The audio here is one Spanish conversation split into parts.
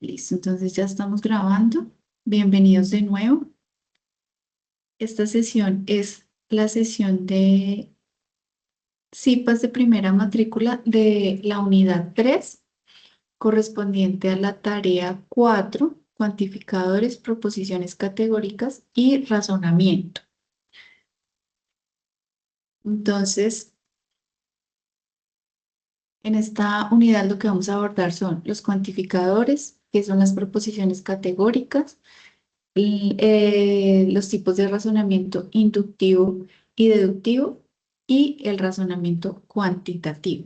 Listo, entonces ya estamos grabando. Bienvenidos de nuevo. Esta sesión es la sesión de CIPAS de primera matrícula de la unidad 3, correspondiente a la tarea 4, cuantificadores, proposiciones categóricas y razonamiento. Entonces, en esta unidad lo que vamos a abordar son los cuantificadores, que son las proposiciones categóricas, los tipos de razonamiento inductivo y deductivo y el razonamiento cuantitativo.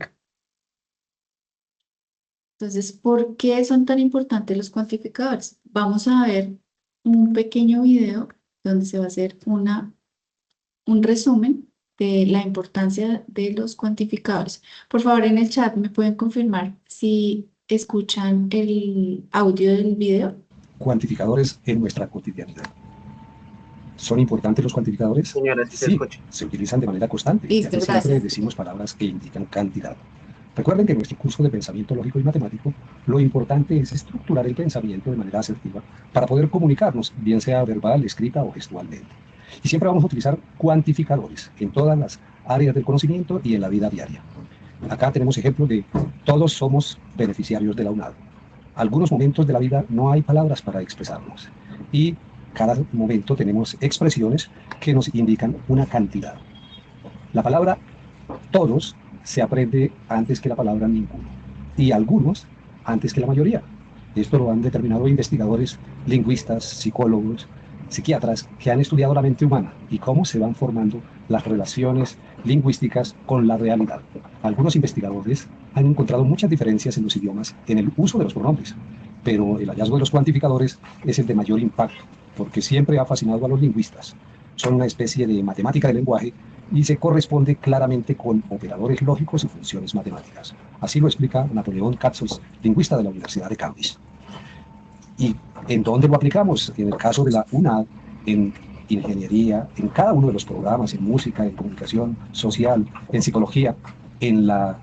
Entonces, ¿por qué son tan importantes los cuantificadores? Vamos a ver un pequeño video donde se va a hacer un resumen de la importancia de los cuantificadores. Por favor, en el chat me pueden confirmar si escuchan el audio del video. Cuantificadores en nuestra cotidianidad. ¿Son importantes los cuantificadores? Señora, sí se Sí, escucha. se utilizan de manera constante, Listo, ya que siempre gracias. decimos palabras que indican cantidad. Recuerden que en nuestro curso de pensamiento lógico y matemático, lo importante es estructurar el pensamiento de manera asertiva para poder comunicarnos, bien sea verbal, escrita o gestualmente. Y siempre vamos a utilizar cuantificadores en todas las áreas del conocimiento y en la vida diaria. Acá tenemos ejemplos de todos somos beneficiarios de la UNAD. Algunos momentos de la vida no hay palabras para expresarnos y cada momento tenemos expresiones que nos indican una cantidad. La palabra todos se aprende antes que la palabra ninguno y algunos antes que la mayoría. Esto lo han determinado investigadores, lingüistas, psicólogos, psiquiatras que han estudiado la mente humana y cómo se van formando las relaciones lingüísticas con la realidad. Algunos investigadores han encontrado muchas diferencias en los idiomas en el uso de los pronombres, pero el hallazgo de los cuantificadores es el de mayor impacto, porque siempre ha fascinado a los lingüistas. Son una especie de matemática del lenguaje y se corresponde claramente con operadores lógicos y funciones matemáticas. Así lo explica Napoleón Katsos, lingüista de la Universidad de Cambridge. ¿Y en dónde lo aplicamos? En el caso de la UNAD, en ingeniería, en cada uno de los programas, en música, en comunicación social, en psicología, en la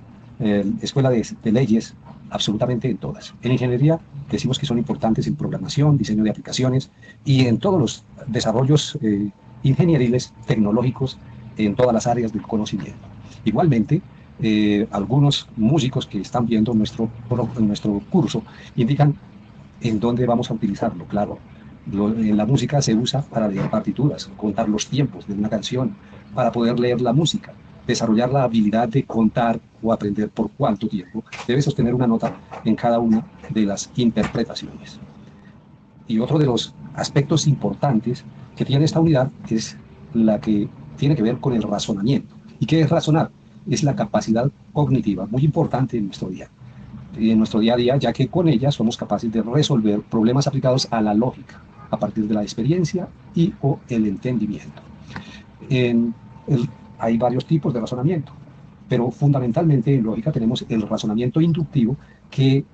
escuela de leyes, absolutamente en todas. En ingeniería decimos que son importantes en programación, diseño de aplicaciones y en todos los desarrollos ingenieriles, tecnológicos, en todas las áreas del conocimiento. Igualmente, algunos músicos que están viendo nuestro curso indican en dónde vamos a utilizarlo, claro. En la música se usa para leer partituras, contar los tiempos de una canción, para poder leer la música, desarrollar la habilidad de contar o aprender por cuánto tiempo debe sostener una nota en cada una de las interpretaciones. Y otro de los aspectos importantes que tiene esta unidad es la que tiene que ver con el razonamiento. ¿Y qué es razonar? Es la capacidad cognitiva muy importante en nuestro día a día, ya que con ella somos capaces de resolver problemas aplicados a la lógica, a partir de la experiencia y o el entendimiento. En hay varios tipos de razonamiento, pero fundamentalmente en lógica tenemos el razonamiento inductivo que,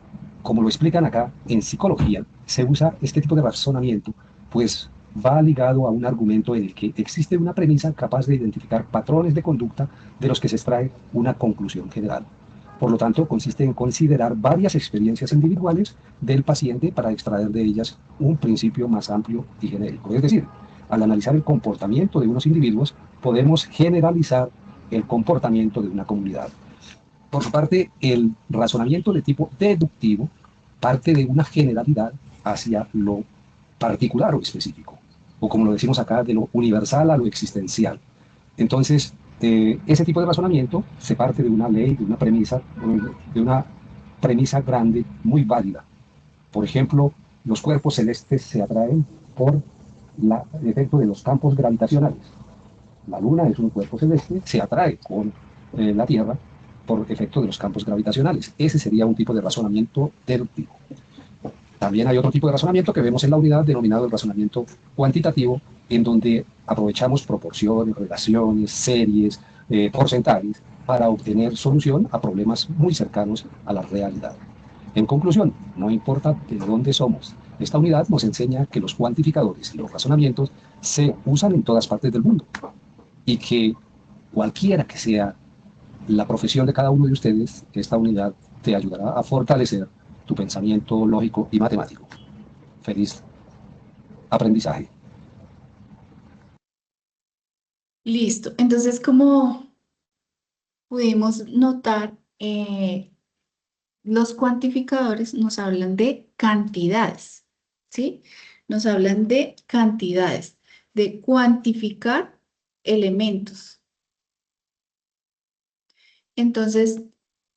como lo explican acá en psicología, se usa este tipo de razonamiento, pues va ligado a un argumento en el que existe una premisa capaz de identificar patrones de conducta de los que se extrae una conclusión general. Por lo tanto, consiste en considerar varias experiencias individuales del paciente para extraer de ellas un principio más amplio y genérico. Es decir, al analizar el comportamiento de unos individuos, podemos generalizar el comportamiento de una comunidad. Por su parte, el razonamiento de tipo deductivo parte de una generalidad hacia lo particular o específico, o como lo decimos acá, de lo universal a lo existencial. Entonces, ese tipo de razonamiento se parte de una ley, de una premisa grande, muy válida. Por ejemplo, los cuerpos celestes se atraen por el efecto de los campos gravitacionales. La Luna es un cuerpo celeste, se atrae con la Tierra por efecto de los campos gravitacionales. Ese sería un tipo de razonamiento deductivo. También hay otro tipo de razonamiento que vemos en la unidad denominado el razonamiento cuantitativo, en donde aprovechamos proporciones, relaciones, series, porcentajes para obtener solución a problemas muy cercanos a la realidad. En conclusión, no importa de dónde somos, esta unidad nos enseña que los cuantificadores y los razonamientos se usan en todas partes del mundo y que cualquiera que sea la profesión de cada uno de ustedes, esta unidad te ayudará a fortalecer tu pensamiento lógico y matemático. Feliz aprendizaje. Listo. Entonces, como pudimos notar, los cuantificadores nos hablan de cantidades, ¿sí? Nos hablan de cantidades, de cuantificar elementos. Entonces,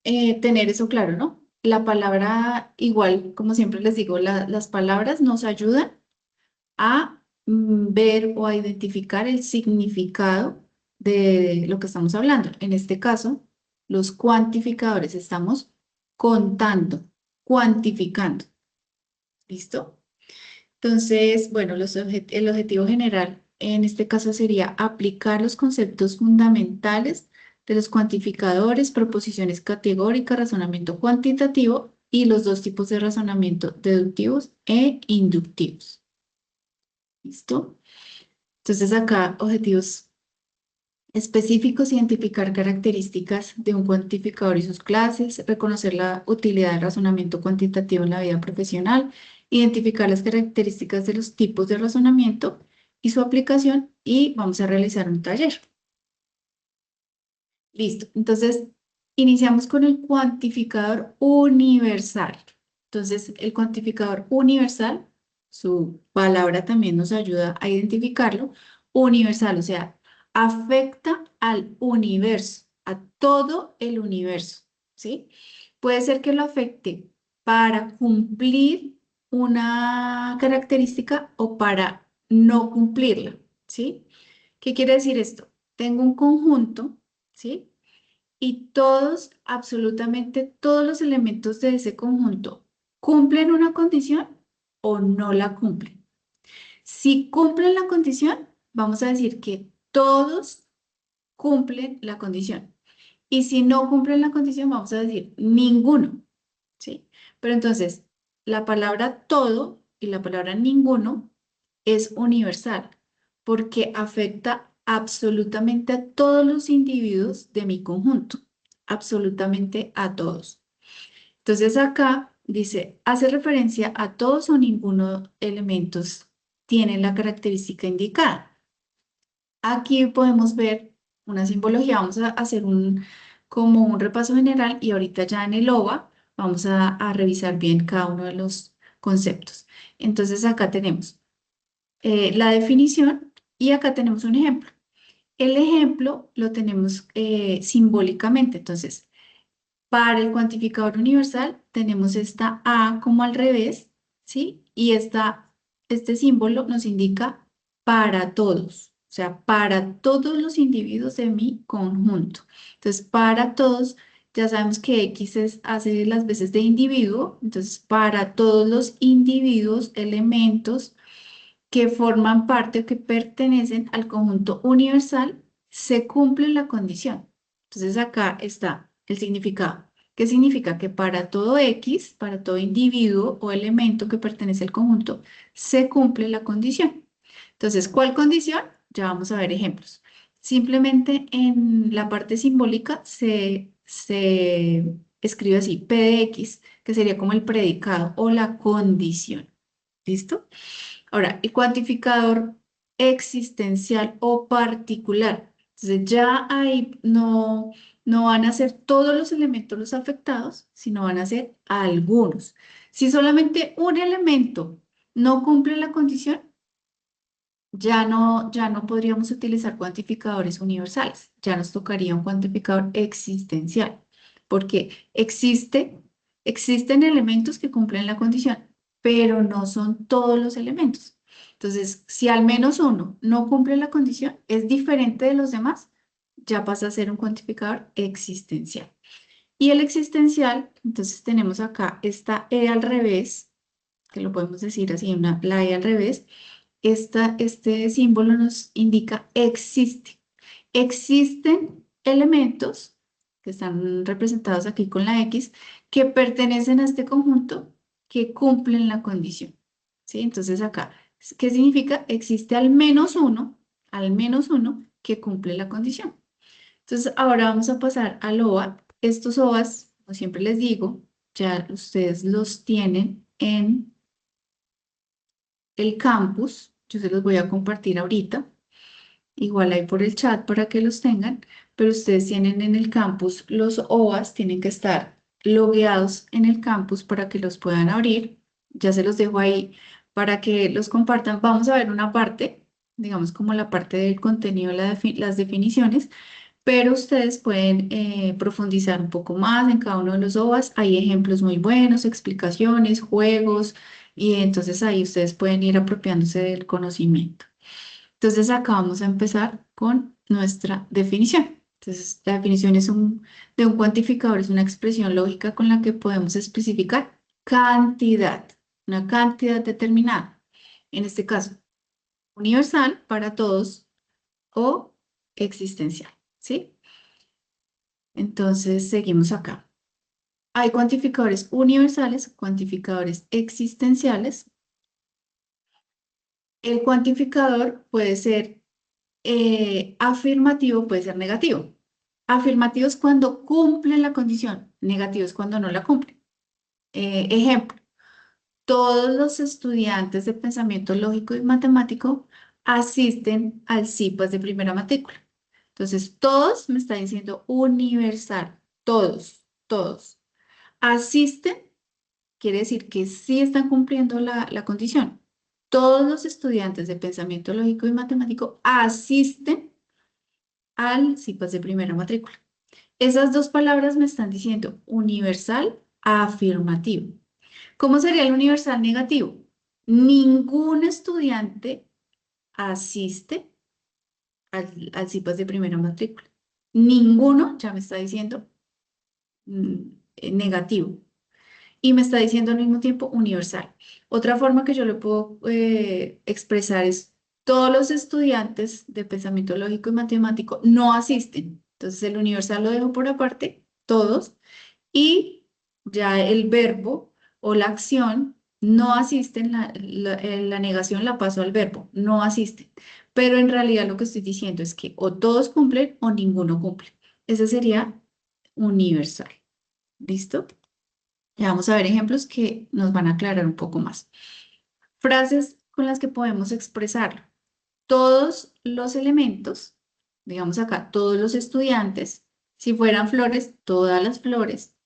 tener eso claro, ¿no? La palabra, igual, como siempre les digo, las palabras nos ayudan a ver o a identificar el significado de lo que estamos hablando. En este caso, los cuantificadores, estamos contando, cuantificando. ¿Listo? Entonces, bueno, el objetivo general en este caso sería aplicar los conceptos fundamentales de los cuantificadores, proposiciones categóricas, razonamiento cuantitativo y los dos tipos de razonamiento, deductivos e inductivos. ¿Listo? Entonces acá, objetivos específicos: identificar características de un cuantificador y sus clases, reconocer la utilidad del razonamiento cuantitativo en la vida profesional, identificar las características de los tipos de razonamiento y su aplicación, y vamos a realizar un taller. Listo. Entonces, iniciamos con el cuantificador universal. Entonces, el cuantificador universal, su palabra también nos ayuda a identificarlo. Universal, o sea, afecta al universo, a todo el universo, ¿sí? Puede ser que lo afecte para cumplir una característica o para no cumplirla, ¿sí? ¿Qué quiere decir esto? Tengo un conjunto, ¿sí? Y todos, absolutamente todos los elementos de ese conjunto cumplen una condición o no la cumplen. Si cumplen la condición, vamos a decir que todos cumplen la condición. Y si no cumplen la condición, vamos a decir ninguno, ¿sí? Pero entonces, la palabra todo y la palabra ninguno es universal porque afecta absolutamente a todos los individuos de mi conjunto, absolutamente a todos. Entonces acá dice, hace referencia a todos o ninguno elementos tienen la característica indicada. Aquí podemos ver una simbología. Vamos a hacer como un repaso general y ahorita ya en el OVA vamos a revisar bien cada uno de los conceptos. Entonces acá tenemos la definición y acá tenemos un ejemplo. El ejemplo lo tenemos simbólicamente. Entonces, para el cuantificador universal tenemos esta A como al revés, ¿sí? Y este símbolo nos indica para todos, o sea, para todos los individuos de mi conjunto. Entonces, para todos, ya sabemos que hace las veces de individuo, entonces, para todos los individuos, elementos que forman parte o que pertenecen al conjunto universal, se cumple la condición. Entonces acá está el significado. ¿Qué significa? Que para todo X, para todo individuo o elemento que pertenece al conjunto, se cumple la condición. Entonces, ¿cuál condición? Ya vamos a ver ejemplos. Simplemente en la parte simbólica se escribe así, P de X, que sería como el predicado o la condición. ¿Listo? Ahora, el cuantificador existencial o particular. Entonces, ya ahí no van a ser todos los elementos los afectados, sino van a ser algunos. Si solamente un elemento no cumple la condición, ya no podríamos utilizar cuantificadores universales. Ya nos tocaría un cuantificador existencial, porque existen elementos que cumplen la condición, pero no son todos los elementos. Entonces, si al menos uno no cumple la condición, es diferente de los demás, ya pasa a ser un cuantificador existencial. Y el existencial, entonces tenemos acá esta E al revés, que lo podemos decir así, la E al revés. Este símbolo nos indica existe. Existen elementos que están representados aquí con la X que pertenecen a este conjunto que cumplen la condición. ¿Sí? Entonces acá, ¿qué significa? Existe al menos uno que cumple la condición. Entonces ahora vamos a pasar al OVA. Estos OVAs, como siempre les digo, ya ustedes los tienen en el campus. Yo se los voy a compartir ahorita. Igual hay por el chat para que los tengan, pero ustedes tienen en el campus los OAS, tienen que estar logueados en el campus para que los puedan abrir. Ya se los dejo ahí para que los compartan. Vamos a ver una parte, digamos como la parte del contenido, las definiciones, pero ustedes pueden profundizar un poco más en cada uno de los OVAs. Hay ejemplos muy buenos, explicaciones, juegos, y entonces ahí ustedes pueden ir apropiándose del conocimiento. Entonces acá vamos a empezar con nuestra definición. Entonces la definición de un cuantificador, es una expresión lógica con la que podemos especificar cantidad, una cantidad determinada. En este caso, universal para todos o existencial, ¿sí? Entonces, seguimos acá. Hay cuantificadores universales, cuantificadores existenciales. El cuantificador puede ser afirmativo, puede ser negativo. Afirmativo es cuando cumple la condición, negativo es cuando no la cumple. Ejemplo, todos los estudiantes de pensamiento lógico y matemático asisten al CIPAS de primera matrícula. Entonces, todos me está diciendo universal, todos. Asisten, quiere decir que sí están cumpliendo la condición. Todos los estudiantes de pensamiento lógico y matemático asisten al CIPAS de primera matrícula. Esas dos palabras me están diciendo universal afirmativo. ¿Cómo sería el universal negativo? Ningún estudiante asiste al CIPAS de primera matrícula. Ninguno, ya me está diciendo mm, negativo. Y me está diciendo al mismo tiempo universal. Otra forma que yo le puedo expresar es todos los estudiantes de pensamiento lógico y matemático no asisten. Entonces el universal lo dejo por aparte, todos, y ya el verbo o la acción no asisten, la negación la paso al verbo, no asisten. Pero en realidad lo que estoy diciendo es que o todos cumplen o ninguno cumple. Ese sería universal. ¿Listo? Ya vamos a ver ejemplos que nos van a aclarar un poco más. Frases con las que podemos expresarlo. Todos los elementos, digamos acá, todos los estudiantes, si fueran flores, todas las flores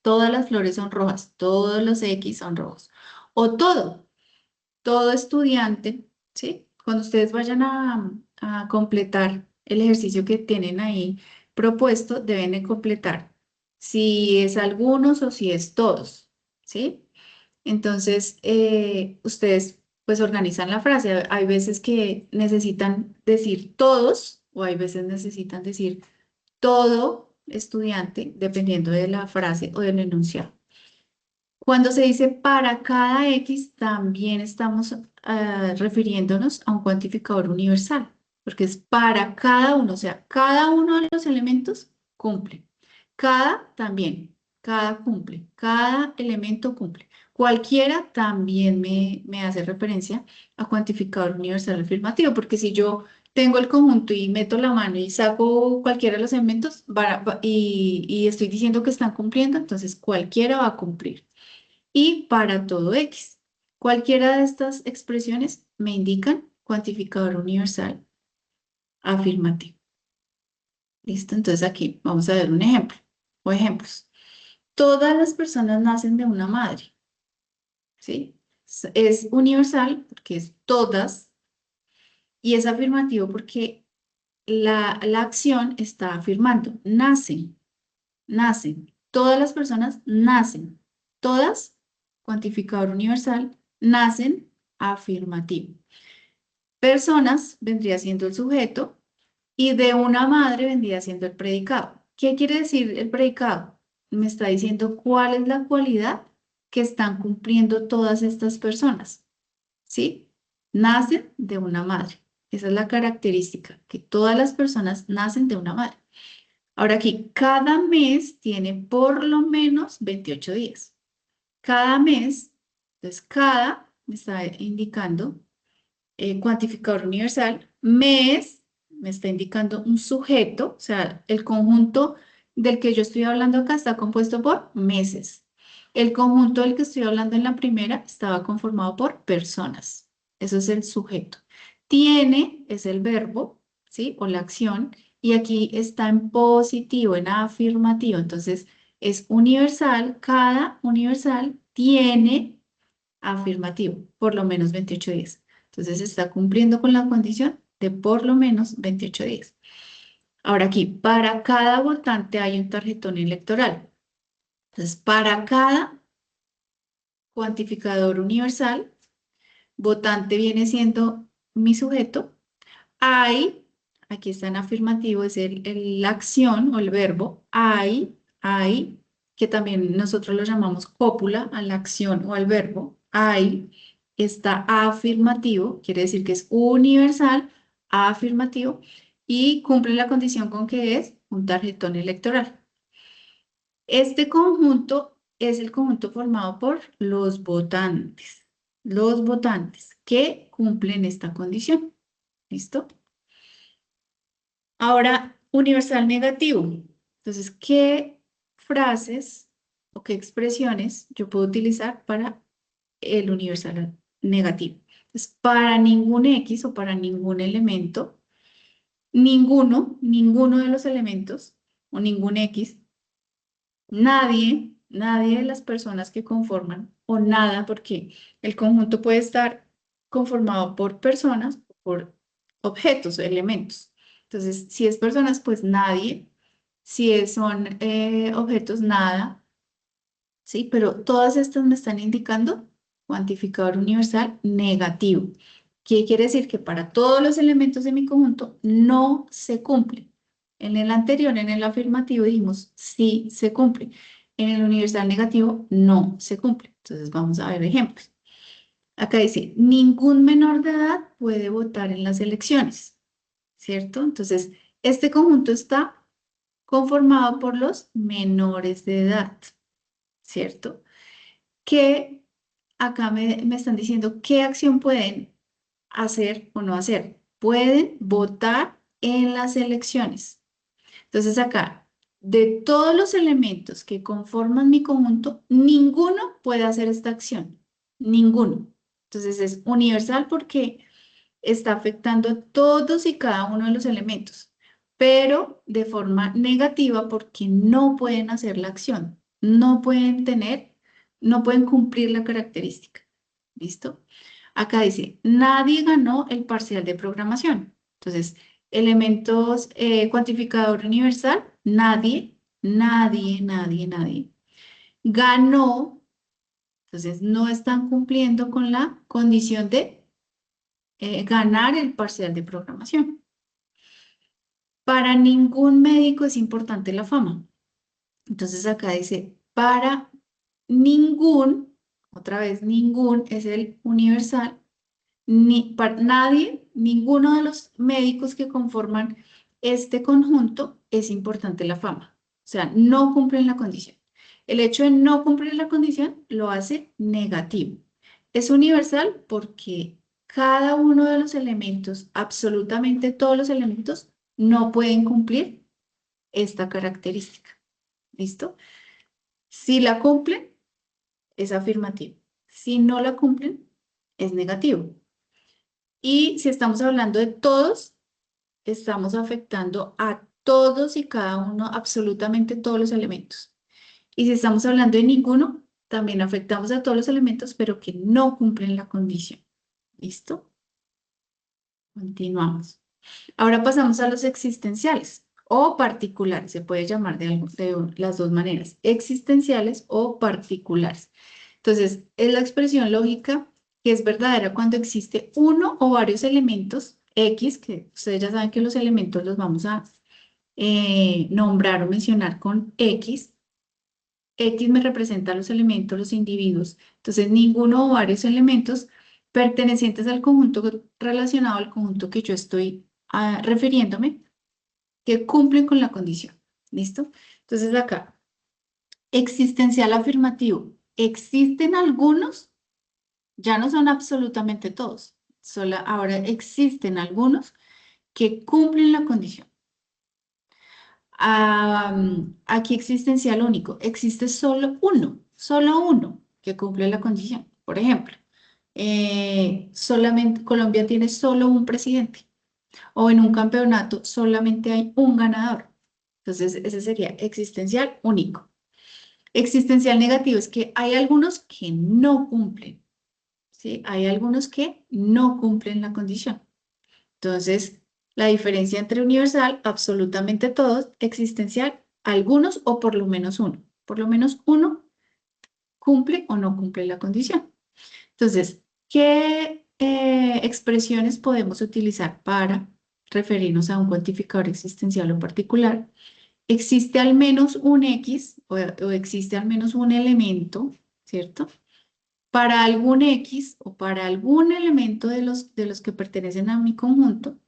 son rojas, todos los X son rojos. O todo estudiante, ¿sí? Cuando ustedes vayan a completar el ejercicio que tienen ahí propuesto, deben de completar si es algunos o si es todos, ¿sí? Entonces, ustedes pues organizan la frase. Hay veces que necesitan decir todos o hay veces necesitan decir todo estudiante, dependiendo de la frase o del enunciado. Cuando se dice para cada X, también estamos refiriéndonos a un cuantificador universal, porque es para cada uno, o sea, cada uno de los elementos cumple. Cada también, cada cumple, cada elemento cumple. Cualquiera también me hace referencia a cuantificador universal afirmativo, porque si yo tengo el conjunto y meto la mano y saco cualquiera de los elementos y estoy diciendo que están cumpliendo, entonces cualquiera va a cumplir y para todo X. Cualquiera de estas expresiones me indican cuantificador universal afirmativo. ¿Listo? Entonces aquí vamos a ver un ejemplo o ejemplos. Todas las personas nacen de una madre, ¿sí? Es universal porque es todas y es afirmativo porque la acción está afirmando, nacen. Todas las personas nacen. Todas, cuantificador universal, nacen afirmativo. Personas vendría siendo el sujeto y de una madre vendría siendo el predicado. ¿Qué quiere decir el predicado? Me está diciendo cuál es la cualidad que están cumpliendo todas estas personas. ¿Sí? Nacen de una madre. Esa es la característica, que todas las personas nacen de una madre. Ahora aquí, cada mes tiene por lo menos 28 días. Cada mes, entonces cada me está indicando cuantificador universal. Mes me está indicando un sujeto, o sea, el conjunto del que yo estoy hablando acá está compuesto por meses. El conjunto del que estoy hablando en la primera estaba conformado por personas. Eso es el sujeto. Tiene es el verbo, ¿sí? O la acción. Y aquí está en positivo, en afirmativo. Entonces, es universal. Cada universal tiene afirmativo, por lo menos 28 días. Entonces, está cumpliendo con la condición de por lo menos 28 días. Ahora aquí, para cada votante hay un tarjetón electoral. Entonces, para cada cuantificador universal, votante viene siendo mi sujeto, hay, aquí está en afirmativo, es la acción o el verbo, hay, que también nosotros lo llamamos cópula a la acción o al verbo, hay, está afirmativo, quiere decir que es universal, afirmativo, y cumple la condición con que es un tarjetón electoral. Este conjunto es el conjunto formado por los votantes que cumplen esta condición. ¿Listo? Ahora, universal negativo. Entonces, ¿qué frases o qué expresiones yo puedo utilizar para el universal negativo? Entonces, para ningún X o para ningún elemento, ninguno de los elementos o ningún X. Nadie de las personas que conforman, o nada, porque el conjunto puede estar conformado por personas, por objetos o elementos. Entonces, si es personas, pues nadie. Son objetos, nada. ¿Sí? Pero todas estas me están indicando cuantificador universal negativo. ¿Qué quiere decir? Que para todos los elementos de mi conjunto no se cumple. En el anterior, en el afirmativo, dijimos sí se cumple. En el universal negativo no se cumple. Entonces vamos a ver ejemplos. Acá dice, ningún menor de edad puede votar en las elecciones, ¿cierto? Entonces, este conjunto está conformado por los menores de edad, ¿cierto? Que acá me están diciendo qué acción pueden hacer o no hacer. Pueden votar en las elecciones. Entonces acá, de todos los elementos que conforman mi conjunto, ninguno puede hacer esta acción. Ninguno. Entonces es universal porque está afectando a todos y cada uno de los elementos, pero de forma negativa porque no pueden hacer la acción, no pueden cumplir la característica. ¿Listo? Acá dice, nadie ganó el parcial de programación. Entonces, elementos, cuantificador universal, nadie. Ganó, entonces no están cumpliendo con la condición de ganar el parcial de programación. Para ningún médico es importante la fama. Entonces acá dice, para ningún, otra vez, ningún es el universal, ni para nadie, ninguno de los médicos que conforman este conjunto es importante la fama. O sea, no cumplen la condición. El hecho de no cumplir la condición lo hace negativo. Es universal porque cada uno de los elementos, absolutamente todos los elementos, no pueden cumplir esta característica. ¿Listo? Si la cumplen, es afirmativo. Si no la cumplen, es negativo. Y si estamos hablando de todos, estamos afectando a todos y cada uno, absolutamente todos los elementos. Y si estamos hablando de ninguno, también afectamos a todos los elementos, pero que no cumplen la condición. ¿Listo? Continuamos. Ahora pasamos a los existenciales o particulares. Se puede llamar de las dos maneras, existenciales o particulares. Entonces, es la expresión lógica que es verdadera cuando existe uno o varios elementos X, que ustedes ya saben que los elementos los vamos a nombrar o mencionar con X. X me representa los elementos, los individuos. Entonces, ninguno o varios elementos pertenecientes al conjunto relacionado al conjunto que yo estoy refiriéndome, que cumplen con la condición. ¿Listo? Entonces, acá, existencial afirmativo. Existen algunos, ya no son absolutamente todos. Ahora existen algunos que cumplen la condición. Aquí existencial único, existe solo uno. solo uno que cumple la condición. Por ejemplo, solamente Colombia tiene solo un presidente o en un campeonato solamente hay un ganador. Entonces, ese sería existencial único. Existencial negativo es que hay algunos que no cumplen, ¿sí? Hay algunos que no cumplen la condición. Entonces, la diferencia entre universal, absolutamente todos, existencial, algunos o por lo menos uno. Por lo menos uno cumple o no cumple la condición. Entonces, ¿qué expresiones podemos utilizar para referirnos a un cuantificador existencial o particular? Existe al menos un X o existe al menos un elemento, ¿cierto? Para algún X o para algún elemento de los que pertenecen a mi conjunto,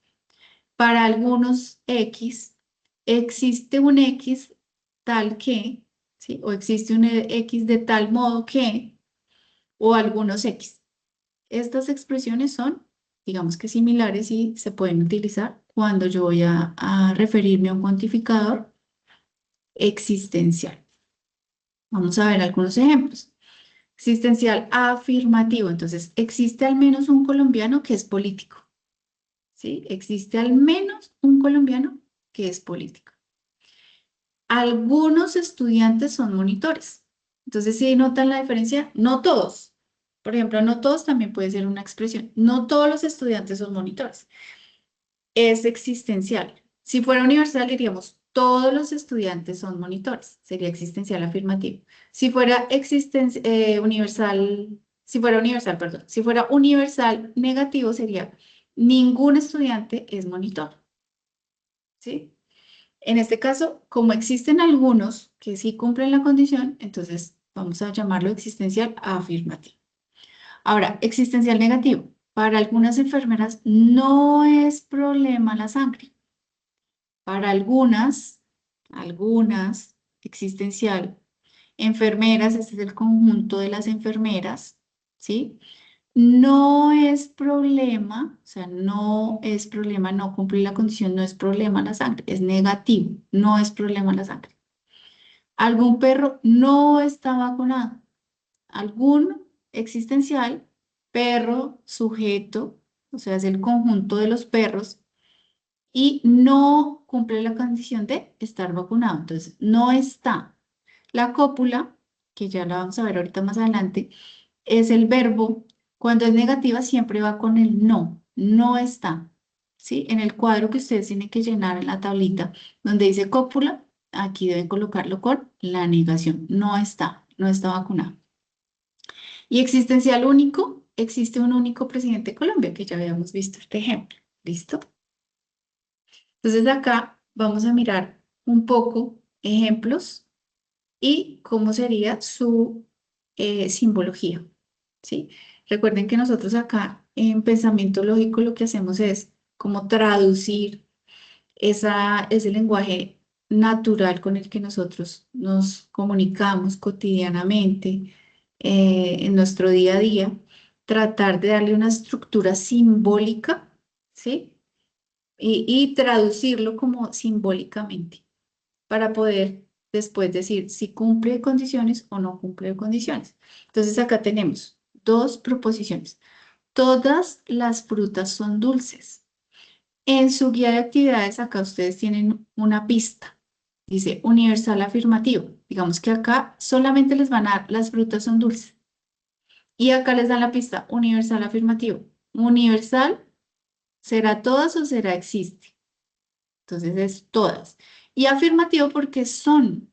para algunos X, existe un X tal que, ¿sí? O existe un X de tal modo que, o algunos X. Estas expresiones son, digamos que similares y se pueden utilizar cuando yo voy a referirme a un cuantificador existencial. Vamos a ver algunos ejemplos. Existencial afirmativo. Entonces, existe al menos un colombiano que es político. ¿Sí? Existe al menos un colombiano que es político. Algunos estudiantes son monitores. Entonces, si notan la diferencia, no todos. Por ejemplo, no todos también puede ser una expresión. No todos los estudiantes son monitores. Es existencial. Si fuera universal, diríamos, todos los estudiantes son monitores. Sería existencial afirmativo. Si fuera universal, perdón, si fuera universal negativo, sería, ningún estudiante es monitor. ¿Sí? En este caso, como existen algunos que sí cumplen la condición, entonces vamos a llamarlo existencial afirmativo. Ahora, existencial negativo. Para algunas enfermeras no es problema la sangre. Para algunas, existencial, enfermeras, este es el conjunto de las enfermeras, ¿sí? No es problema, o sea, no es problema, no cumplir la condición, no es problema la sangre, es negativo, no es problema la sangre. Algún perro no está vacunado. Algún existencial, perro, sujeto, o sea, es el conjunto de los perros y no cumple la condición de estar vacunado. Entonces, no está. La cópula, que ya la vamos a ver ahorita más adelante, es el verbo. Cuando es negativa siempre va con el no. No está. ¿Sí? En el cuadro que ustedes tienen que llenar en la tablita donde dice cópula, aquí deben colocarlo con la negación. No está. No está vacunado. Y existencial único, existe un único presidente de Colombia, que ya habíamos visto este ejemplo. ¿Listo? Entonces acá vamos a mirar un poco ejemplos y cómo sería su simbología, ¿sí? Recuerden que nosotros acá en pensamiento lógico lo que hacemos es como traducir ese lenguaje natural con el que nosotros nos comunicamos cotidianamente en nuestro día a día, tratar de darle una estructura simbólica, ¿sí? Y traducirlo como simbólicamente para poder después decir si cumple condiciones o no cumple condiciones. Entonces acá tenemos dos proposiciones. Todas las frutas son dulces. En su guía de actividades acá ustedes tienen una pista. Dice universal afirmativo. Digamos que acá solamente les van a dar las frutas son dulces. Y acá les dan la pista universal afirmativo. Universal, ¿será todas o será existe? Entonces es todas. Y afirmativo porque son,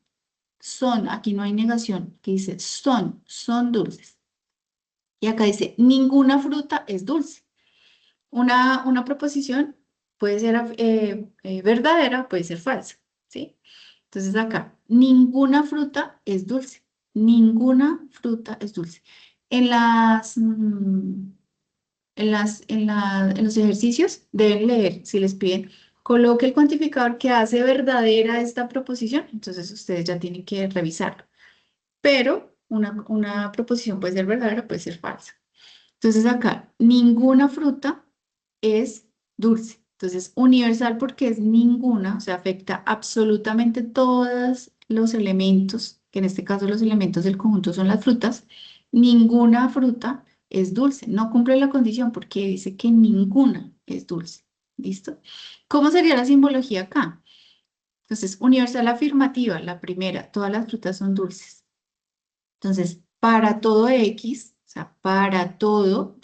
aquí no hay negación, que dice son dulces. Y acá dice, ninguna fruta es dulce. Una proposición puede ser verdadera, puede ser falsa, ¿sí? Entonces acá, ninguna fruta es dulce. Ninguna fruta es dulce. En las, mm, en los ejercicios deben leer, si les piden, coloque el cuantificador que hace verdadera esta proposición, entonces ustedes ya tienen que revisarlo. Pero una proposición puede ser verdadera, puede ser falsa. Entonces acá, ninguna fruta es dulce. Entonces, universal porque es ninguna, o sea, afecta absolutamente todos los elementos que en este caso los elementos del conjunto son las frutas, ninguna fruta es dulce. No cumple la condición porque dice que ninguna es dulce. ¿Listo? ¿Cómo sería la simbología acá? Entonces, universal afirmativa, la primera, todas las frutas son dulces. Entonces, para todo X, o sea, para todo,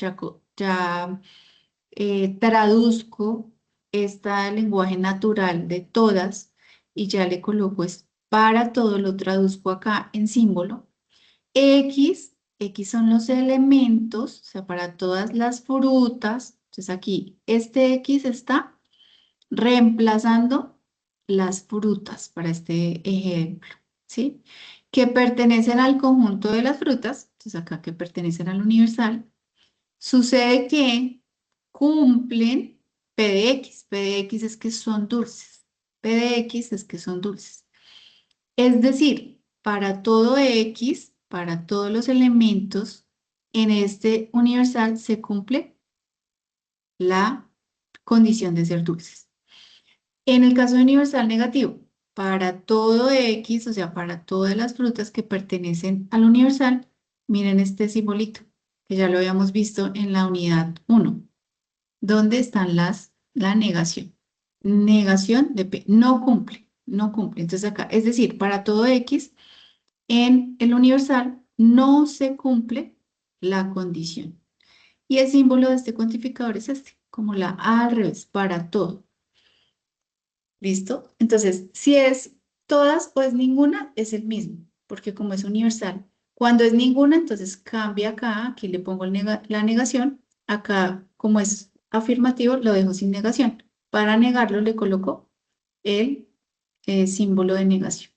traduzco este lenguaje natural de todas y ya le coloco es para todo, lo traduzco acá en símbolo. X son los elementos, o sea, para todas las frutas. Entonces aquí, este X está reemplazando las frutas para este ejemplo, ¿sí? Que pertenecen al conjunto de las frutas, entonces acá que pertenecen al universal, sucede que cumplen P de X. P de X es que son dulces. P de X es que son dulces. Es decir, para todo X, para todos los elementos en este universal se cumple la condición de ser dulces. En el caso de universal negativo, para todo X, o sea, para todas las frutas que pertenecen al universal, miren este simbolito, que ya lo habíamos visto en la unidad 1, donde están la negación. Negación de P, no cumple, no cumple. Entonces acá, es decir, para todo X, en el universal no se cumple la condición. Y el símbolo de este cuantificador es este, como la A al revés, para todo. ¿Listo? Entonces, si es todas o es ninguna, es el mismo, porque como es universal. Cuando es ninguna, entonces cambia acá, aquí le pongo la negación, acá como es afirmativo, lo dejo sin negación. Para negarlo le coloco el símbolo de negación.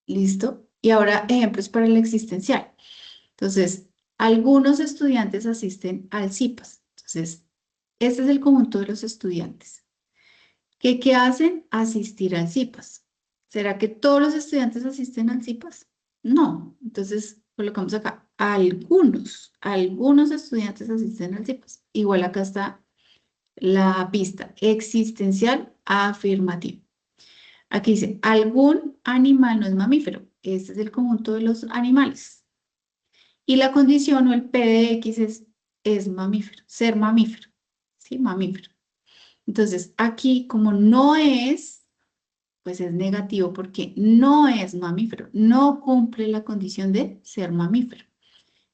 ¿Listo? Y ahora ejemplos para el existencial. Entonces, algunos estudiantes asisten al CIPAS. Entonces, este es el conjunto de los estudiantes. ¿Qué hacen? Asistir al CIPAS. ¿Será que todos los estudiantes asisten al CIPAS? No. Entonces, colocamos acá, algunos estudiantes asisten al CIPAS. Igual acá está la pista, existencial afirmativo. Aquí dice, algún animal no es mamífero. Este es el conjunto de los animales. Y la condición o el P de X es mamífero, ser mamífero. ¿Sí? Mamífero. Entonces, aquí como no es, pues es negativo porque no es mamífero, no cumple la condición de ser mamífero.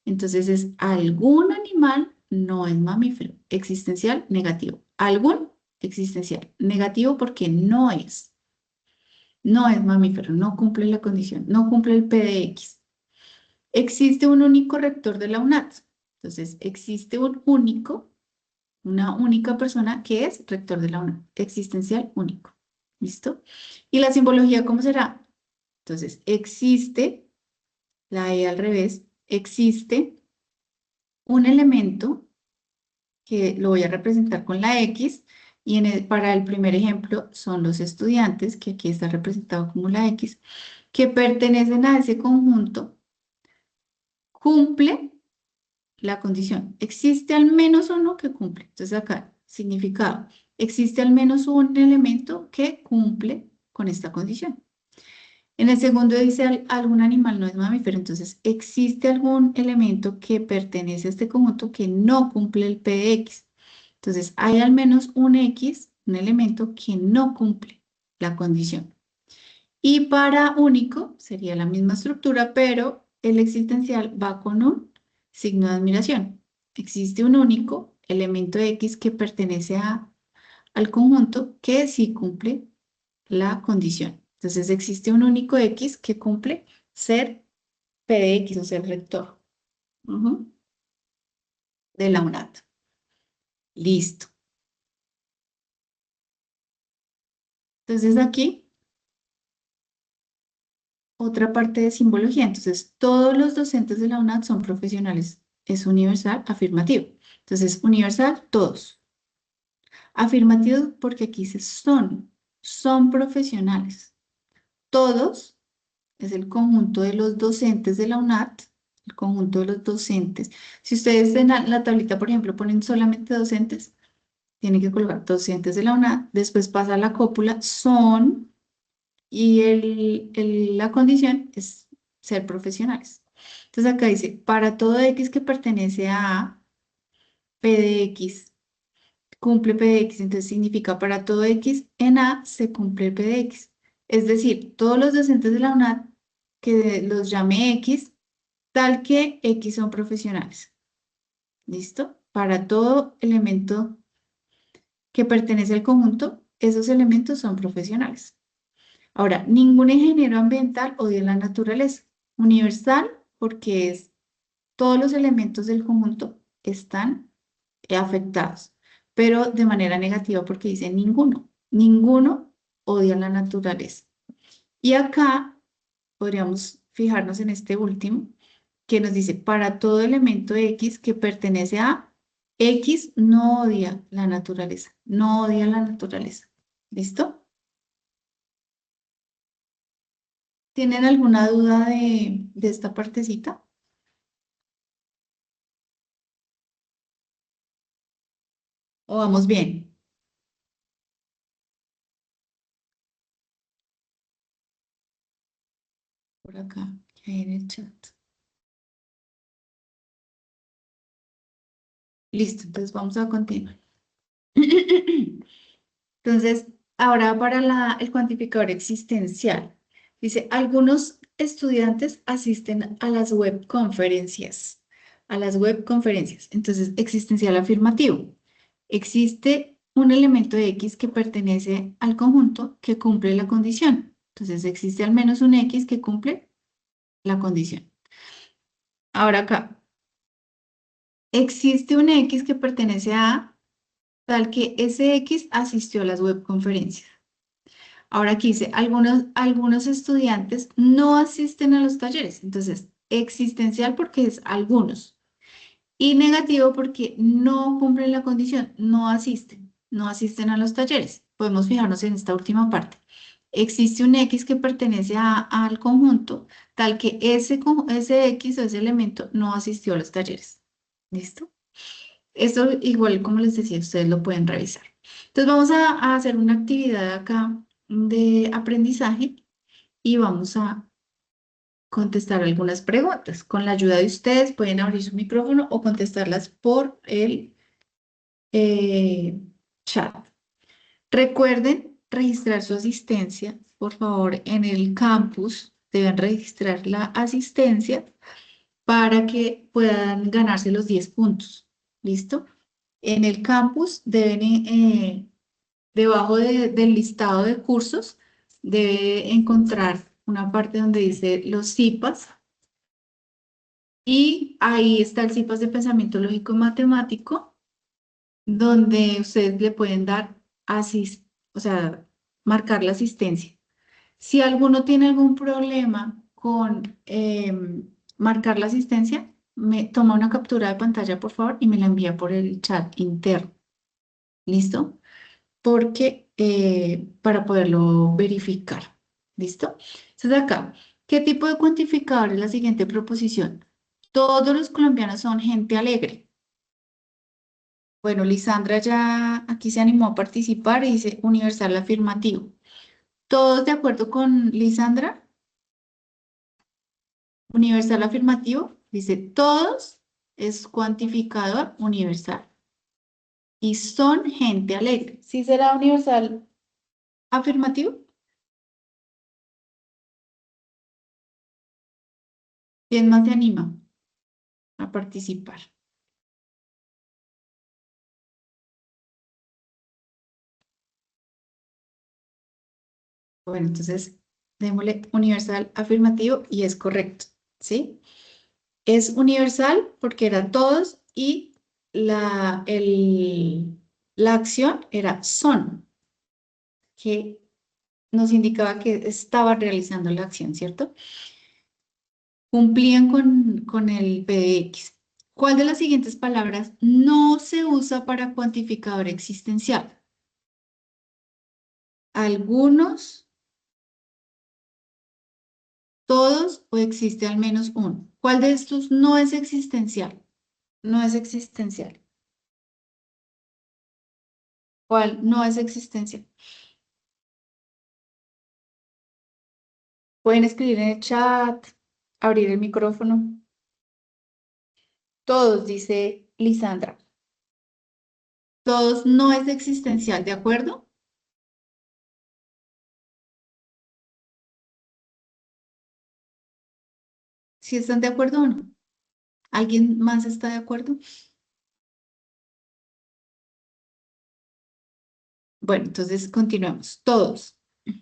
Entonces es algún animal no es mamífero. Existencial, negativo. Algún, existencial. Negativo porque no es mamífero, no cumple la condición, no cumple el P de X. Existe un único rector de la UNAT. Entonces, existe una única persona que es rector de la UNAM, existencial único. ¿Listo? ¿Y la simbología cómo será? Entonces, existe, la E al revés, existe un elemento que lo voy a representar con la X y para el primer ejemplo son los estudiantes, que aquí está representado como la X, que pertenecen a ese conjunto, cumple la condición. Existe al menos uno que cumple. Entonces acá, significado. Existe al menos un elemento que cumple con esta condición. En el segundo dice algún animal no es mamífero. Entonces existe algún elemento que pertenece a este conjunto que no cumple el P de X. Entonces hay al menos un X, un elemento que no cumple la condición. Y para único sería la misma estructura, pero el existencial va con un signo de admiración. Existe un único elemento X que pertenece al conjunto que sí cumple la condición. Entonces existe un único X que cumple ser P de X, o sea, el rector de la UNAT. Listo. Entonces aquí otra parte de simbología. Entonces, todos los docentes de la UNAD son profesionales. Es universal, afirmativo. Entonces, universal, todos. Afirmativo porque aquí se son profesionales. Todos es el conjunto de los docentes de la UNAD, el conjunto de los docentes. Si ustedes en la tablita, por ejemplo, ponen solamente docentes, tienen que colocar docentes de la UNAD, después pasa a la cópula, son y la condición es ser profesionales. Entonces acá dice, para todo X que pertenece a P de X, cumple P de X, entonces significa para todo X en A se cumple P de X. Es decir, todos los docentes de la UNAD que los llame X, tal que X son profesionales. ¿Listo? Para todo elemento que pertenece al conjunto, esos elementos son profesionales. Ahora, ningún ingeniero ambiental odia la naturaleza. Universal, porque es todos los elementos del conjunto están afectados, pero de manera negativa porque dice ninguno. Ninguno odia la naturaleza. Y acá podríamos fijarnos en este último, que nos dice, para todo elemento X que pertenece a X, no odia la naturaleza, no odia la naturaleza. ¿Listo? ¿Tienen alguna duda de esta partecita? ¿O vamos bien? Por acá, en el chat. Listo, entonces vamos a continuar. Entonces, ahora para el cuantificador existencial. Dice, algunos estudiantes asisten a las webconferencias. A las webconferencias. Entonces, existencial afirmativo. Existe un elemento de X que pertenece al conjunto que cumple la condición. Entonces, existe al menos un X que cumple la condición. Ahora acá, existe un X que pertenece a tal que ese X asistió a las webconferencias. Ahora aquí dice, algunos estudiantes no asisten a los talleres. Entonces, existencial porque es algunos. Y negativo porque no cumplen la condición, no asisten a los talleres. Podemos fijarnos en esta última parte. Existe un X que pertenece al conjunto, tal que ese X o ese elemento no asistió a los talleres. ¿Listo? Esto igual como les decía, ustedes lo pueden revisar. Entonces vamos a hacer una actividad acá de aprendizaje y vamos a contestar algunas preguntas. Con la ayuda de ustedes pueden abrir su micrófono o contestarlas por el chat. Recuerden registrar su asistencia, por favor, en el campus. Deben registrar la asistencia para que puedan ganarse los 10 puntos. ¿Listo? En el campus deben, debajo del listado de cursos, debe encontrar una parte donde dice los CIPAS y ahí está el CIPAS de pensamiento lógico y matemático, donde ustedes le pueden dar o sea, marcar la asistencia. Si alguno tiene algún problema con marcar la asistencia, me toma una captura de pantalla, por favor, y me la envía por el chat interno. ¿Listo? Porque para poderlo verificar. ¿Listo? Entonces acá, ¿qué tipo de cuantificador es la siguiente proposición? Todos los colombianos son gente alegre. Bueno, Lisandra ya aquí se animó a participar y dice universal afirmativo. ¿Todos de acuerdo con Lisandra? Universal afirmativo. Dice todos es cuantificador universal. Y son gente alegre. ¿Sí será universal afirmativo? ¿Quién más se anima a participar? Bueno, entonces démosle universal afirmativo y es correcto, ¿sí? Es universal porque era todos y la acción era son, que nos indicaba que estaba realizando la acción, ¿cierto? Cumplían con el PDX. ¿Cuál de las siguientes palabras no se usa para cuantificador existencial? Algunos, todos o existe al menos uno. ¿Cuál de estos no es existencial? No es existencial. ¿Cuál no es existencial? Pueden escribir en el chat, abrir el micrófono. Todos, dice Lisandra. Todos no es existencial, ¿de acuerdo? ¿Si están de acuerdo o no? ¿Alguien más está de acuerdo? Bueno, entonces continuemos. Todos.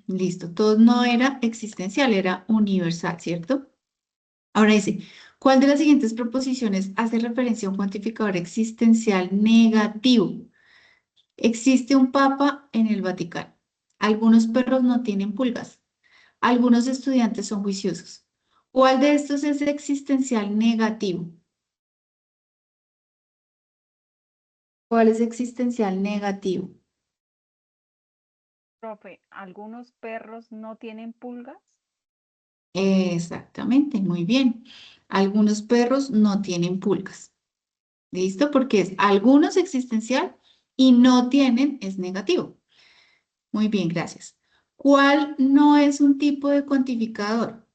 Listo. Todos no era existencial, era universal, ¿cierto? Ahora dice, ¿cuál de las siguientes proposiciones hace referencia a un cuantificador existencial negativo? Existe un papa en el Vaticano. Algunos perros no tienen pulgas. Algunos estudiantes son juiciosos. ¿Cuál de estos es existencial negativo? ¿Cuál es existencial negativo? Profe, ¿algunos perros no tienen pulgas? Exactamente, muy bien. Algunos perros no tienen pulgas. ¿Listo? Porque es algunos existencial y no tienen es negativo. Muy bien, gracias. ¿Cuál no es un tipo de cuantificador?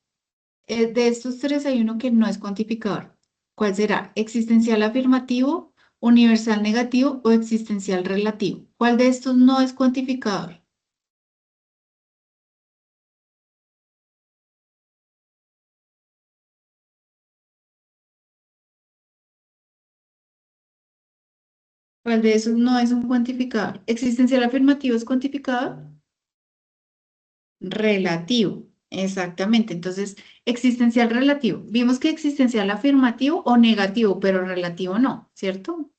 De estos tres hay uno que no es cuantificador. ¿Cuál será? ¿Existencial afirmativo, universal negativo o existencial relativo? ¿Cuál de estos no es cuantificador? ¿Cuál de esos no es un cuantificador? ¿Existencial afirmativo es cuantificador? Relativo, exactamente. Entonces, existencial relativo. Vimos que existencial afirmativo o negativo, pero relativo no, ¿cierto?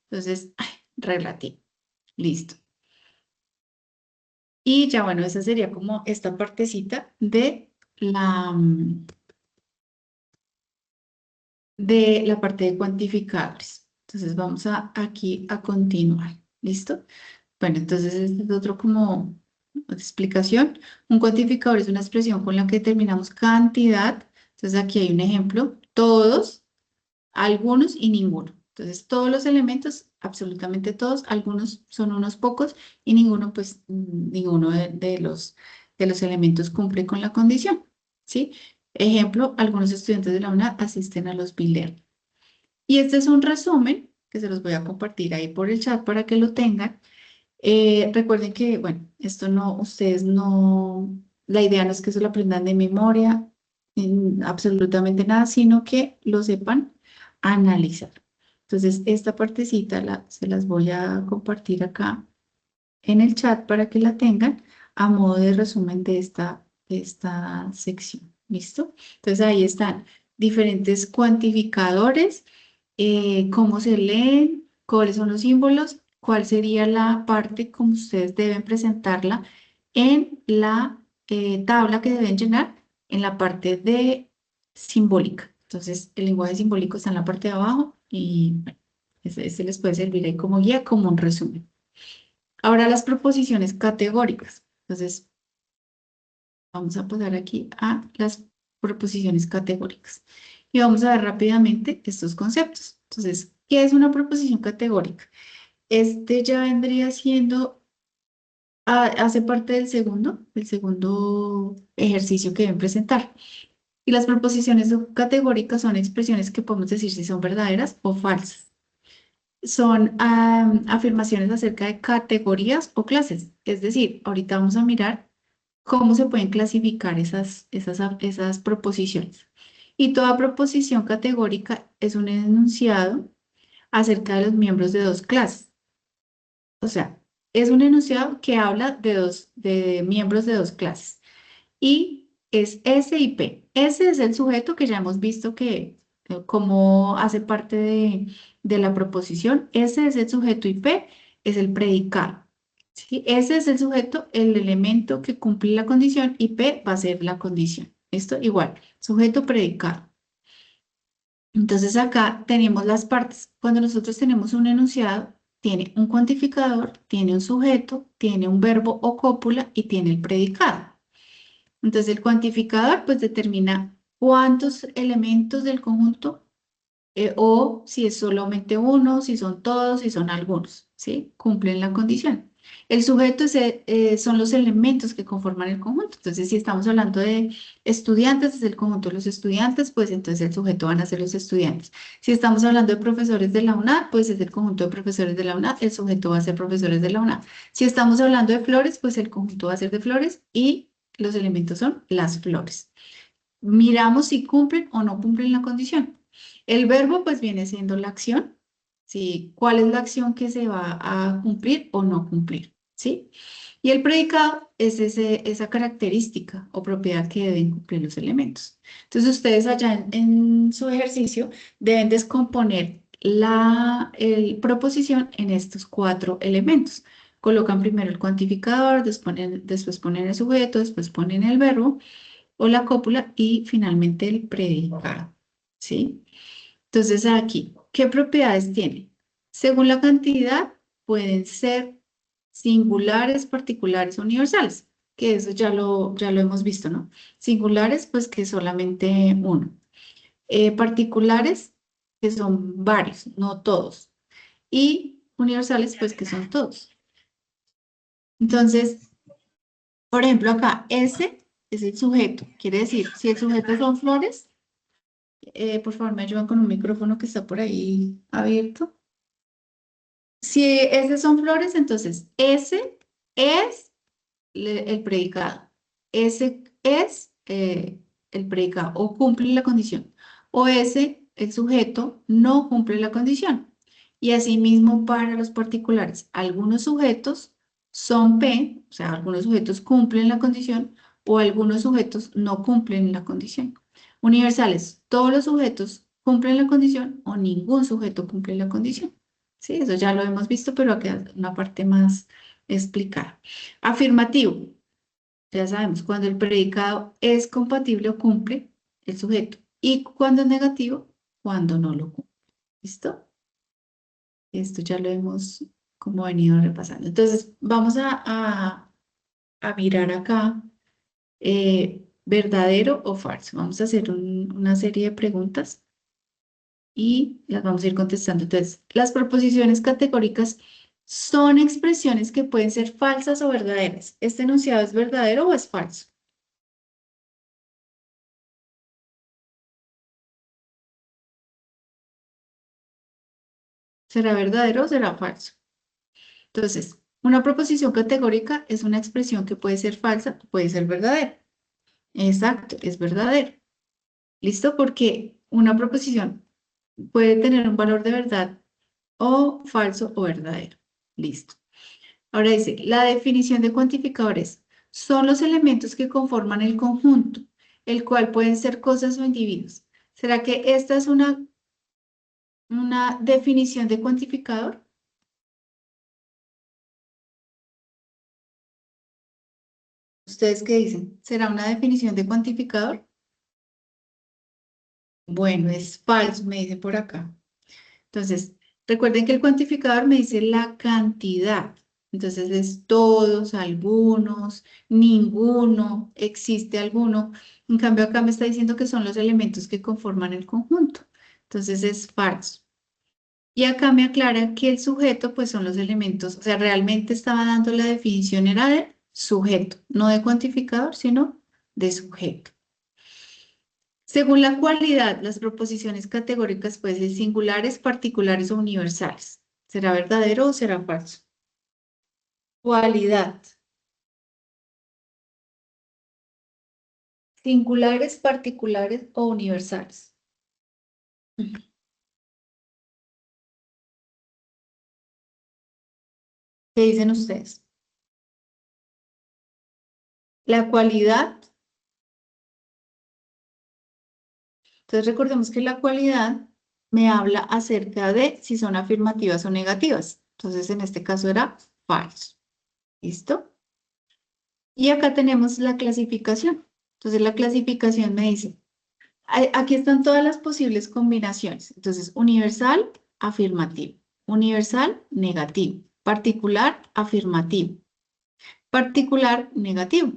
Entonces, ay, relativo. Listo. Y ya bueno, esa sería como esta partecita de la parte de cuantificadores. Entonces, vamos aquí a continuar. ¿Listo? Bueno, entonces este es otro como explicación. Un cuantificador es una expresión con la que determinamos cantidad. Entonces aquí hay un ejemplo. Todos, algunos y ninguno. Entonces todos los elementos, absolutamente todos, algunos son unos pocos y ninguno, pues ninguno de los elementos cumple con la condición. ¿Sí? Ejemplo, algunos estudiantes de la UNA asisten a los BILER. Y este es un resumen que se los voy a compartir ahí por el chat para que lo tengan. Recuerden que, bueno, esto no, ustedes no, la idea no es que se lo aprendan de memoria, absolutamente nada, sino que lo sepan analizar. Entonces, esta partecita se las voy a compartir acá en el chat para que la tengan a modo de resumen de esta sección. ¿Listo? Entonces, ahí están diferentes cuantificadores, cómo se leen, cuáles son los símbolos, cuál sería la parte como ustedes deben presentarla en la tabla que deben llenar en la parte de simbólica. Entonces, el lenguaje simbólico está en la parte de abajo y bueno, ese les puede servir ahí como guía, como un resumen. Ahora las proposiciones categóricas. Entonces, vamos a pasar aquí a las proposiciones categóricas. Y vamos a ver rápidamente estos conceptos. Entonces, ¿qué es una proposición categórica? Este ya vendría siendo, hace parte del segundo ejercicio que deben presentar. Y las proposiciones categóricas son expresiones que podemos decir si son verdaderas o falsas. Son afirmaciones acerca de categorías o clases. Es decir, ahorita vamos a mirar cómo se pueden clasificar esas proposiciones. Y toda proposición categórica es un enunciado acerca de los miembros de dos clases. O sea, es un enunciado que habla de miembros de dos clases. Y es S y P. S es el sujeto que ya hemos visto que como hace parte de la proposición. S es el sujeto y P es el predicado. ¿Sí? S es el sujeto, el elemento que cumple la condición y P va a ser la condición. Esto igual, sujeto predicado. Entonces acá tenemos las partes. Cuando nosotros tenemos un enunciado, tiene un cuantificador, tiene un sujeto, tiene un verbo o cópula y tiene el predicado. Entonces el cuantificador pues determina cuántos elementos del conjunto o si es solamente uno, si son todos, si son algunos, ¿sí? Cumplen la condición. El sujeto son los elementos que conforman el conjunto. Entonces, si estamos hablando de estudiantes, es el conjunto de los estudiantes, pues entonces el sujeto van a ser los estudiantes. Si estamos hablando de profesores de la UNAD, pues es el conjunto de profesores de la UNAD, el sujeto va a ser profesores de la UNAD. Si estamos hablando de flores, pues el conjunto va a ser de flores y los elementos son las flores. Miramos si cumplen o no cumplen la condición. El verbo, pues viene siendo la acción. ¿Sí? ¿Cuál es la acción que se va a cumplir o no cumplir? ¿Sí? Y el predicado es esa característica o propiedad que deben cumplir los elementos. Entonces, ustedes allá en su ejercicio deben descomponer la proposición en estos 4 elementos. Colocan primero el cuantificador, después ponen el sujeto, después ponen el verbo o la cópula y finalmente el predicado. ¿Sí? Entonces, aquí, ¿qué propiedades tiene? Según la cantidad, pueden ser singulares, particulares o universales, que eso ya lo hemos visto, ¿no? Singulares, pues que solamente uno. Particulares, que son varios, no todos. Y universales, pues que son todos. Entonces, por ejemplo, acá, S es el sujeto. Quiere decir, si el sujeto son flores, por favor, me ayudan con un micrófono que está por ahí abierto. Si S son flores, entonces S es el predicado. S es el predicado o cumple la condición. O S, el sujeto, no cumple la condición. Y asimismo para los particulares. Algunos sujetos son P, o sea, algunos sujetos cumplen la condición o algunos sujetos no cumplen la condición. Universales, todos los sujetos cumplen la condición o ningún sujeto cumple la condición. Sí, eso ya lo hemos visto, pero aquí hay una parte más explicada. Afirmativo. Ya sabemos, cuando el predicado es compatible o cumple el sujeto. Y cuando es negativo, cuando no lo cumple. ¿Listo? Esto ya lo hemos como venido repasando. Entonces, vamos a mirar acá, verdadero o falso. Vamos a hacer una serie de preguntas y las vamos a ir contestando. Entonces, las proposiciones categóricas son expresiones que pueden ser falsas o verdaderas. ¿Este enunciado es verdadero o es falso? ¿Será verdadero o será falso? Entonces, una proposición categórica es una expresión que puede ser falsa o puede ser verdadera. Exacto, es verdadero. ¿Listo? Porque una proposición puede tener un valor de verdad o falso o verdadero. Listo. Ahora dice, la definición de cuantificadores son los elementos que conforman el conjunto, el cual pueden ser cosas o individuos. ¿Será que esta es una definición de cuantificador? ¿Ustedes qué dicen? ¿Será una definición de cuantificador? Bueno, es falso, me dice por acá. Entonces, recuerden que el cuantificador me dice la cantidad. Entonces, es todos, algunos, ninguno, existe alguno. En cambio, acá me está diciendo que son los elementos que conforman el conjunto. Entonces, es falso. Y acá me aclara que el sujeto, pues son los elementos, o sea, realmente estaba dando la definición, era de sujeto, no de cuantificador, sino de sujeto. Según la cualidad, las proposiciones categóricas pueden ser singulares, particulares o universales. ¿Será verdadero o será falso? Cualidad. Singulares, particulares o universales. ¿Qué dicen ustedes? La cualidad. Entonces recordemos que la cualidad me habla acerca de si son afirmativas o negativas. Entonces en este caso era falso. ¿Listo? Y acá tenemos la clasificación. Entonces la clasificación me dice, aquí están todas las posibles combinaciones. Entonces, universal, afirmativo. Universal, negativo. Particular, afirmativo. Particular, negativo.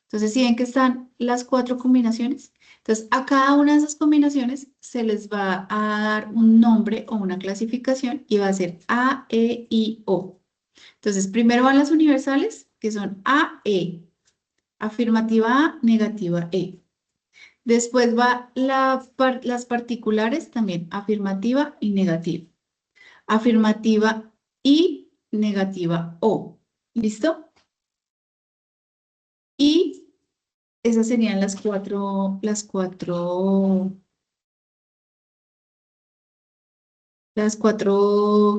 Entonces, si ven que están las 4 combinaciones, entonces a cada una de esas combinaciones se les va a dar un nombre o una clasificación y va a ser A, E, I, O. Entonces, primero van las universales, que son A, E. Afirmativa A, negativa E. Después va las particulares también, afirmativa y negativa. Afirmativa y negativa O. ¿Listo? Y esas serían las cuatro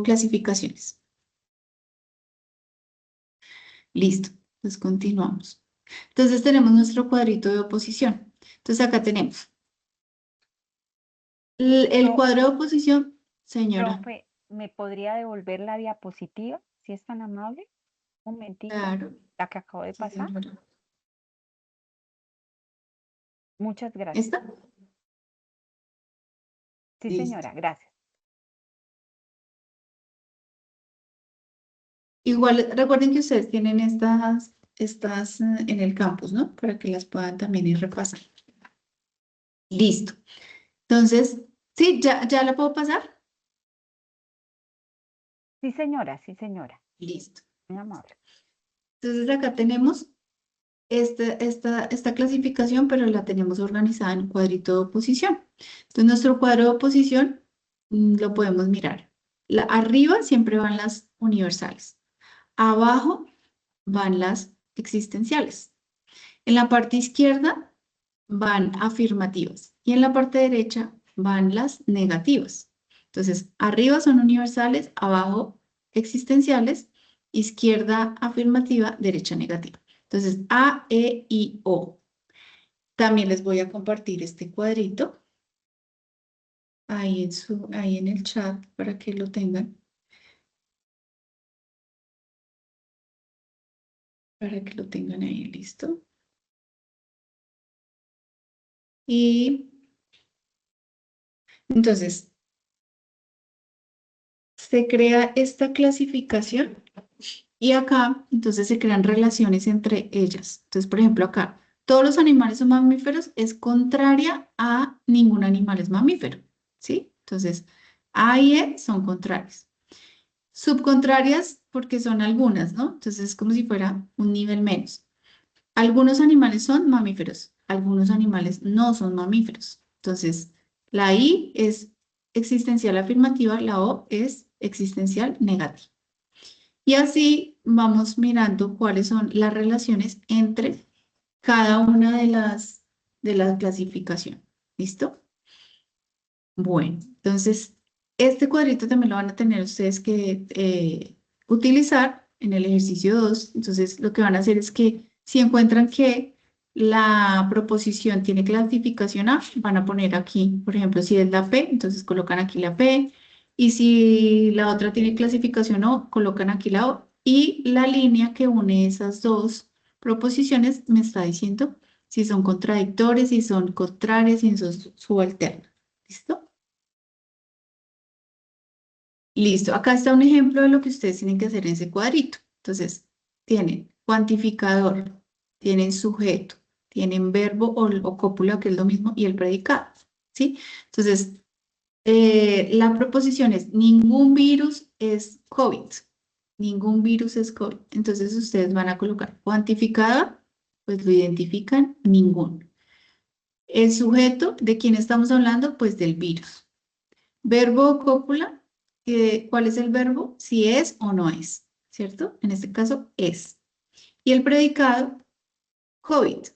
clasificaciones. Listo. Entonces continuamos. Entonces tenemos nuestro cuadrito de oposición. Entonces acá tenemos el cuadro de oposición, señora. Profe, ¿me podría devolver la diapositiva, si es tan amable? Un momentito, Claro, la que acabo de sí, pasar. señora. Muchas gracias. ¿Esta? Sí, Listo. señora, gracias. Igual, recuerden que ustedes tienen estas en el campus, ¿no? Para que las puedan también ir repasando. Listo. Entonces, ¿sí? ¿Ya la puedo pasar? Sí, señora, sí, señora. Listo. Muy amable. Entonces, acá tenemos esta clasificación, pero la tenemos organizada en un cuadrito de oposición. Entonces, nuestro cuadro de oposición lo podemos mirar. Arriba siempre van las universales. Abajo van las existenciales. En la parte izquierda van afirmativas y en la parte derecha van las negativas. Entonces, arriba son universales, abajo existenciales, izquierda afirmativa, derecha negativa. Entonces, A, E, I, O. También les voy a compartir este cuadrito ahí en el chat para que lo tengan. Para que lo tengan ahí, listo. Y entonces, se crea esta clasificación y acá, entonces, se crean relaciones entre ellas. Entonces, por ejemplo, acá, todos los animales son mamíferos, es contraria a ningún animal es mamífero, ¿sí? Entonces, A y E son contrarias. Subcontrarias porque son algunas, ¿no? Entonces, es como si fuera un nivel menos. Algunos animales son mamíferos, algunos animales no son mamíferos. Entonces, la I es existencial afirmativa, la O es existencial negativa. Y así vamos mirando cuáles son las relaciones entre cada una de la clasificación. ¿Listo? Bueno, entonces este cuadrito también lo van a tener ustedes que utilizar en el ejercicio 2. Entonces lo que van a hacer es que si encuentran que la proposición tiene clasificación A, van a poner aquí, por ejemplo, si es la P, entonces colocan aquí la P. Y si la otra tiene clasificación O, colocan aquí la O. Y la línea que une esas dos proposiciones me está diciendo si son contradictorias, si son contrarias, si son subalternas. ¿Listo? Listo. Acá está un ejemplo de lo que ustedes tienen que hacer en ese cuadrito. Entonces, tienen cuantificador, tienen sujeto, tienen verbo o cópula, que es lo mismo, y el predicado. ¿Sí? Entonces, la proposición es ningún virus es COVID. Ningún virus es COVID. Entonces, ustedes van a colocar cuantificador, pues lo identifican ningún. El sujeto, ¿de quién estamos hablando? Pues del virus. Verbo o cópula, ¿cuál es el verbo? Si es o no es, ¿cierto? En este caso, es. Y el predicado, COVID.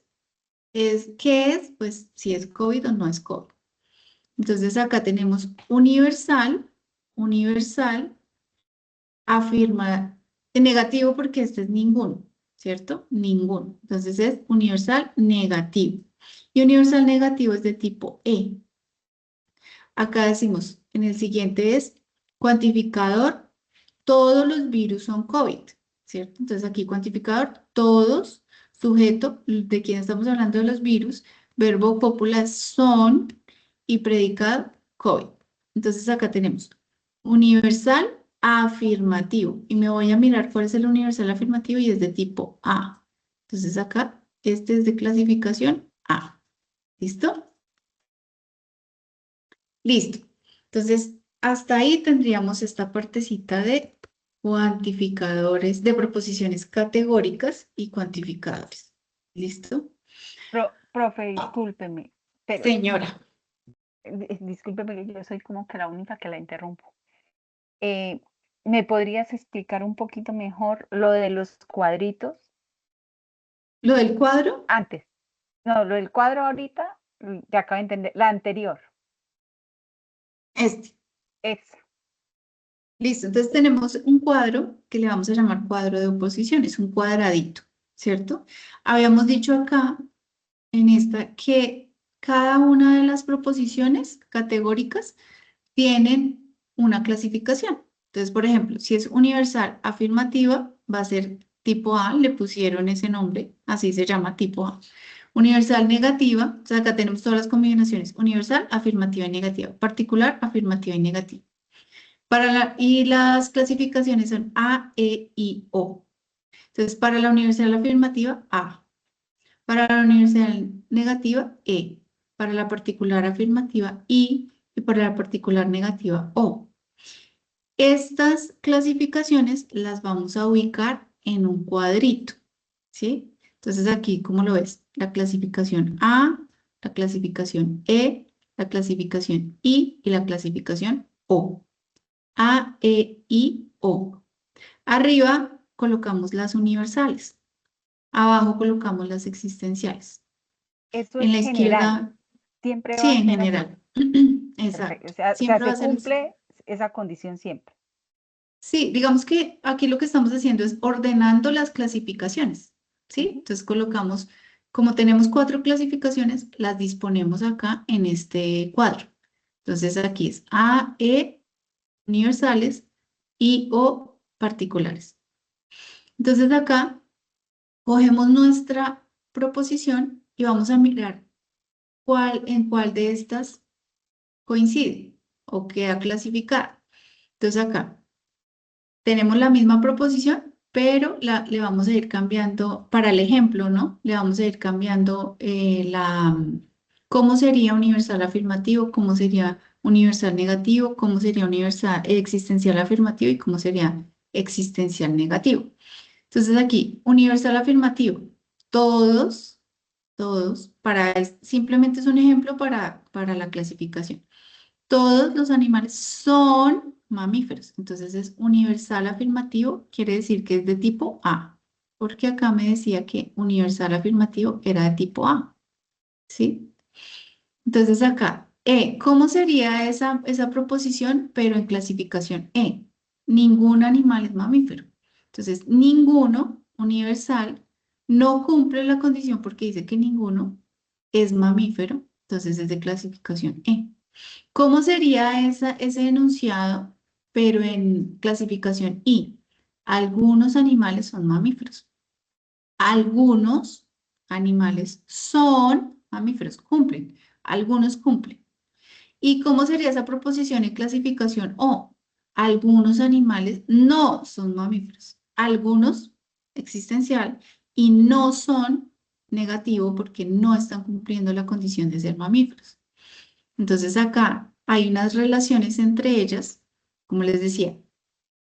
¿Qué es? Pues si es COVID o no es COVID. Entonces acá tenemos universal, afirma, en negativo porque este es ninguno, ¿cierto? Ninguno. Entonces es universal negativo. Y universal negativo es de tipo E. Acá decimos, en el siguiente es cuantificador, todos los virus son COVID, ¿cierto? Entonces aquí cuantificador, todos, sujeto, de quién estamos hablando de los virus, verbo popular son y predicado COVID. Entonces acá tenemos universal afirmativo y me voy a mirar cuál es el universal afirmativo y es de tipo A. Entonces acá, este es de clasificación A. ¿Listo? Listo. Entonces, hasta ahí tendríamos esta partecita de cuantificadores de proposiciones categóricas y cuantificadores. ¿Listo? Profe, discúlpeme, pero Señora, discúlpeme que yo soy como que la única que la interrumpo. Eh, ¿Me podrías explicar un poquito mejor lo de los cuadritos lo del cuadro, antes? No, lo del cuadro ahorita, ya acabo de entender. La anterior, este. es. Listo, entonces tenemos un cuadro que le vamos a llamar cuadro de oposiciones, un cuadradito, ¿cierto? Habíamos dicho acá, en esta, que cada una de las proposiciones categóricas tienen una clasificación. Entonces, por ejemplo, si es universal afirmativa, va a ser tipo A, le pusieron ese nombre, así se llama tipo A. Universal negativa, o sea, acá tenemos todas las combinaciones, universal, afirmativa y negativa, particular, afirmativa y negativa. Y las clasificaciones son A, E, I, O. Entonces, para la universal afirmativa, A. Para la universal negativa, E. Para la particular afirmativa, I. Y para la particular negativa, O. Estas clasificaciones las vamos a ubicar en un cuadrito, ¿sí? Entonces, aquí, ¿cómo lo ves? La clasificación A, la clasificación E, la clasificación I y la clasificación O. A, E, I, O. Arriba colocamos las universales. Abajo colocamos las existenciales. Eso En es la general, izquierda, siempre va sí, a en ser así. general. Perfecto. Exacto. O sea, Siempre va a se ser así. cumple esa condición siempre. Sí, digamos que aquí lo que estamos haciendo es ordenando las clasificaciones. ¿Sí? Ujú. Entonces colocamos, como tenemos 4 clasificaciones, las disponemos acá en este cuadro. Entonces aquí es A, E, universales, I, O, particulares. Entonces acá cogemos nuestra proposición y vamos a mirar en cuál de estas coincide o queda clasificada. Entonces acá tenemos la misma proposición, pero le vamos a ir cambiando, para el ejemplo, ¿no? Le vamos a ir cambiando cómo sería universal afirmativo, cómo sería universal negativo, cómo sería universal existencial afirmativo y cómo sería existencial negativo. Entonces aquí, universal afirmativo, todos, simplemente es un ejemplo para la clasificación. Todos los animales son mamíferos. Entonces es universal afirmativo, quiere decir que es de tipo A, porque acá me decía que universal afirmativo era de tipo A, ¿sí? Entonces acá, E, ¿cómo sería esa proposición, pero en clasificación E? Ningún animal es mamífero. Entonces, ninguno universal no cumple la condición porque dice que ninguno es mamífero, entonces es de clasificación E. ¿Cómo sería ese enunciado, pero en clasificación I? Algunos animales son mamíferos. Algunos animales son mamíferos, cumplen. Algunos cumplen. ¿Y cómo sería esa proposición en clasificación O? Algunos animales no son mamíferos. Algunos existencial y no son negativo porque no están cumpliendo la condición de ser mamíferos. Entonces acá hay unas relaciones entre ellas, como les decía,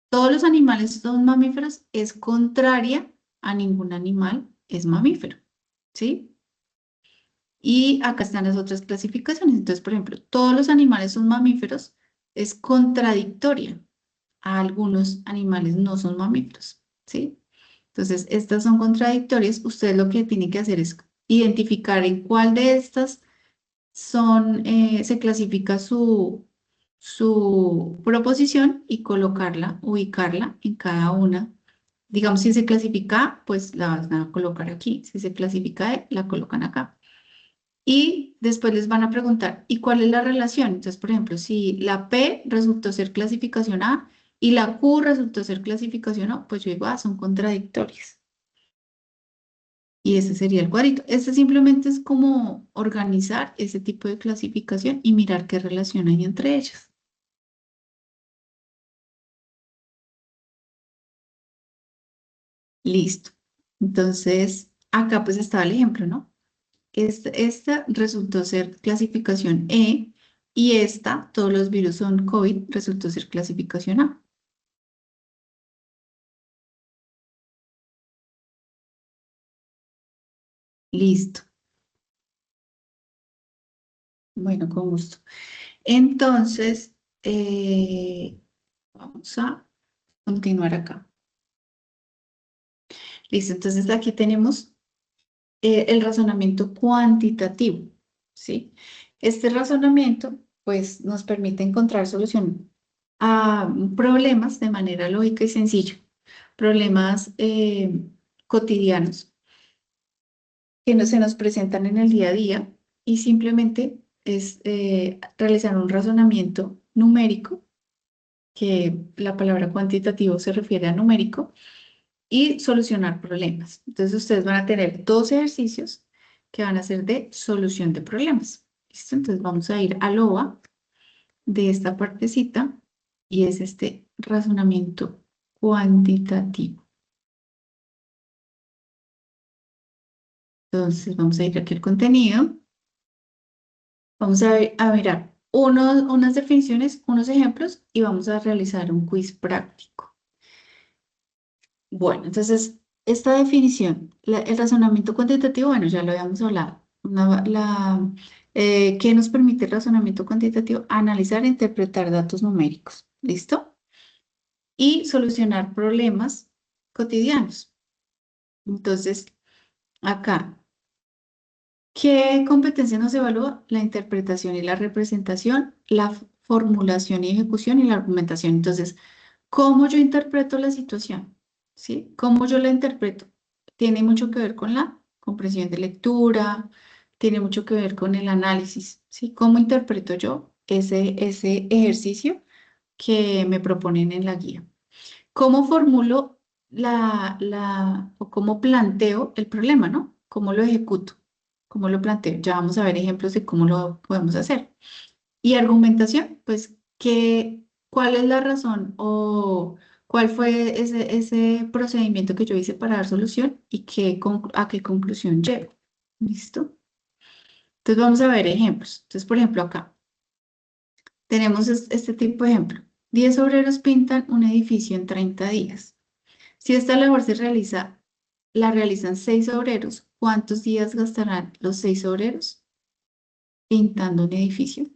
todos los animales son mamíferos, es contraria a ningún animal es mamífero, ¿sí? Y acá están las otras clasificaciones. Entonces, por ejemplo, todos los animales son mamíferos, es contradictoria a algunos animales no son mamíferos, ¿sí? Entonces, estas son contradictorias. Usted lo que tiene que hacer es identificar en cuál de estas se clasifica su proposición y colocarla, ubicarla en cada una. Digamos, si se clasifica A, pues la van a colocar aquí. Si se clasifica E, la colocan acá. Y después les van a preguntar, ¿y cuál es la relación? Entonces, por ejemplo, si la P resultó ser clasificación A y la Q resultó ser clasificación O, pues yo digo, son contradictorias. Y ese sería el cuadrito. Este simplemente es como organizar ese tipo de clasificación y mirar qué relación hay entre ellas. Listo. Entonces, acá pues estaba el ejemplo, ¿no? Esta resultó ser clasificación E y esta, todos los virus son COVID, resultó ser clasificación A. Listo. Bueno, con gusto. Entonces, vamos a continuar acá. Listo, entonces aquí tenemos el razonamiento cuantitativo, ¿sí? Este razonamiento, pues, nos permite encontrar solución a problemas de manera lógica y sencilla, problemas cotidianos que se nos presentan en el día a día y simplemente es realizar un razonamiento numérico, que la palabra cuantitativo se refiere a numérico, y solucionar problemas. Entonces ustedes van a tener dos ejercicios que van a ser de solución de problemas. ¿Listo? Entonces vamos a ir al OA de esta partecita y es este razonamiento cuantitativo. Entonces vamos a ir aquí al contenido. Vamos a mirar unas definiciones, unos ejemplos y vamos a realizar un quiz práctico. Bueno, entonces, esta definición, el razonamiento cuantitativo, bueno, ya lo habíamos hablado. ¿Qué nos permite el razonamiento cuantitativo? Analizar e interpretar datos numéricos. ¿Listo? Y solucionar problemas cotidianos. Entonces, acá, ¿qué competencia nos evalúa? La interpretación y la representación, la formulación y ejecución y la argumentación. Entonces, ¿cómo yo interpreto la situación? ¿Sí? ¿Cómo yo la interpreto? Tiene mucho que ver con la comprensión de lectura, tiene mucho que ver con el análisis, ¿sí? ¿Cómo interpreto yo ese ejercicio que me proponen en la guía? ¿Cómo formulo o cómo planteo el problema, ¿no? ¿Cómo lo ejecuto? ¿Cómo lo planteo? Ya vamos a ver ejemplos de cómo lo podemos hacer. Y argumentación, pues, ¿cuál es la razón o cuál fue ese procedimiento que yo hice para dar solución y a qué conclusión llego? ¿Listo? Entonces vamos a ver ejemplos. Entonces, por ejemplo, acá tenemos este tipo de ejemplo. 10 obreros pintan un edificio en 30 días. Si esta labor la realizan 6 obreros, ¿cuántos días gastarán los 6 obreros pintando un edificio?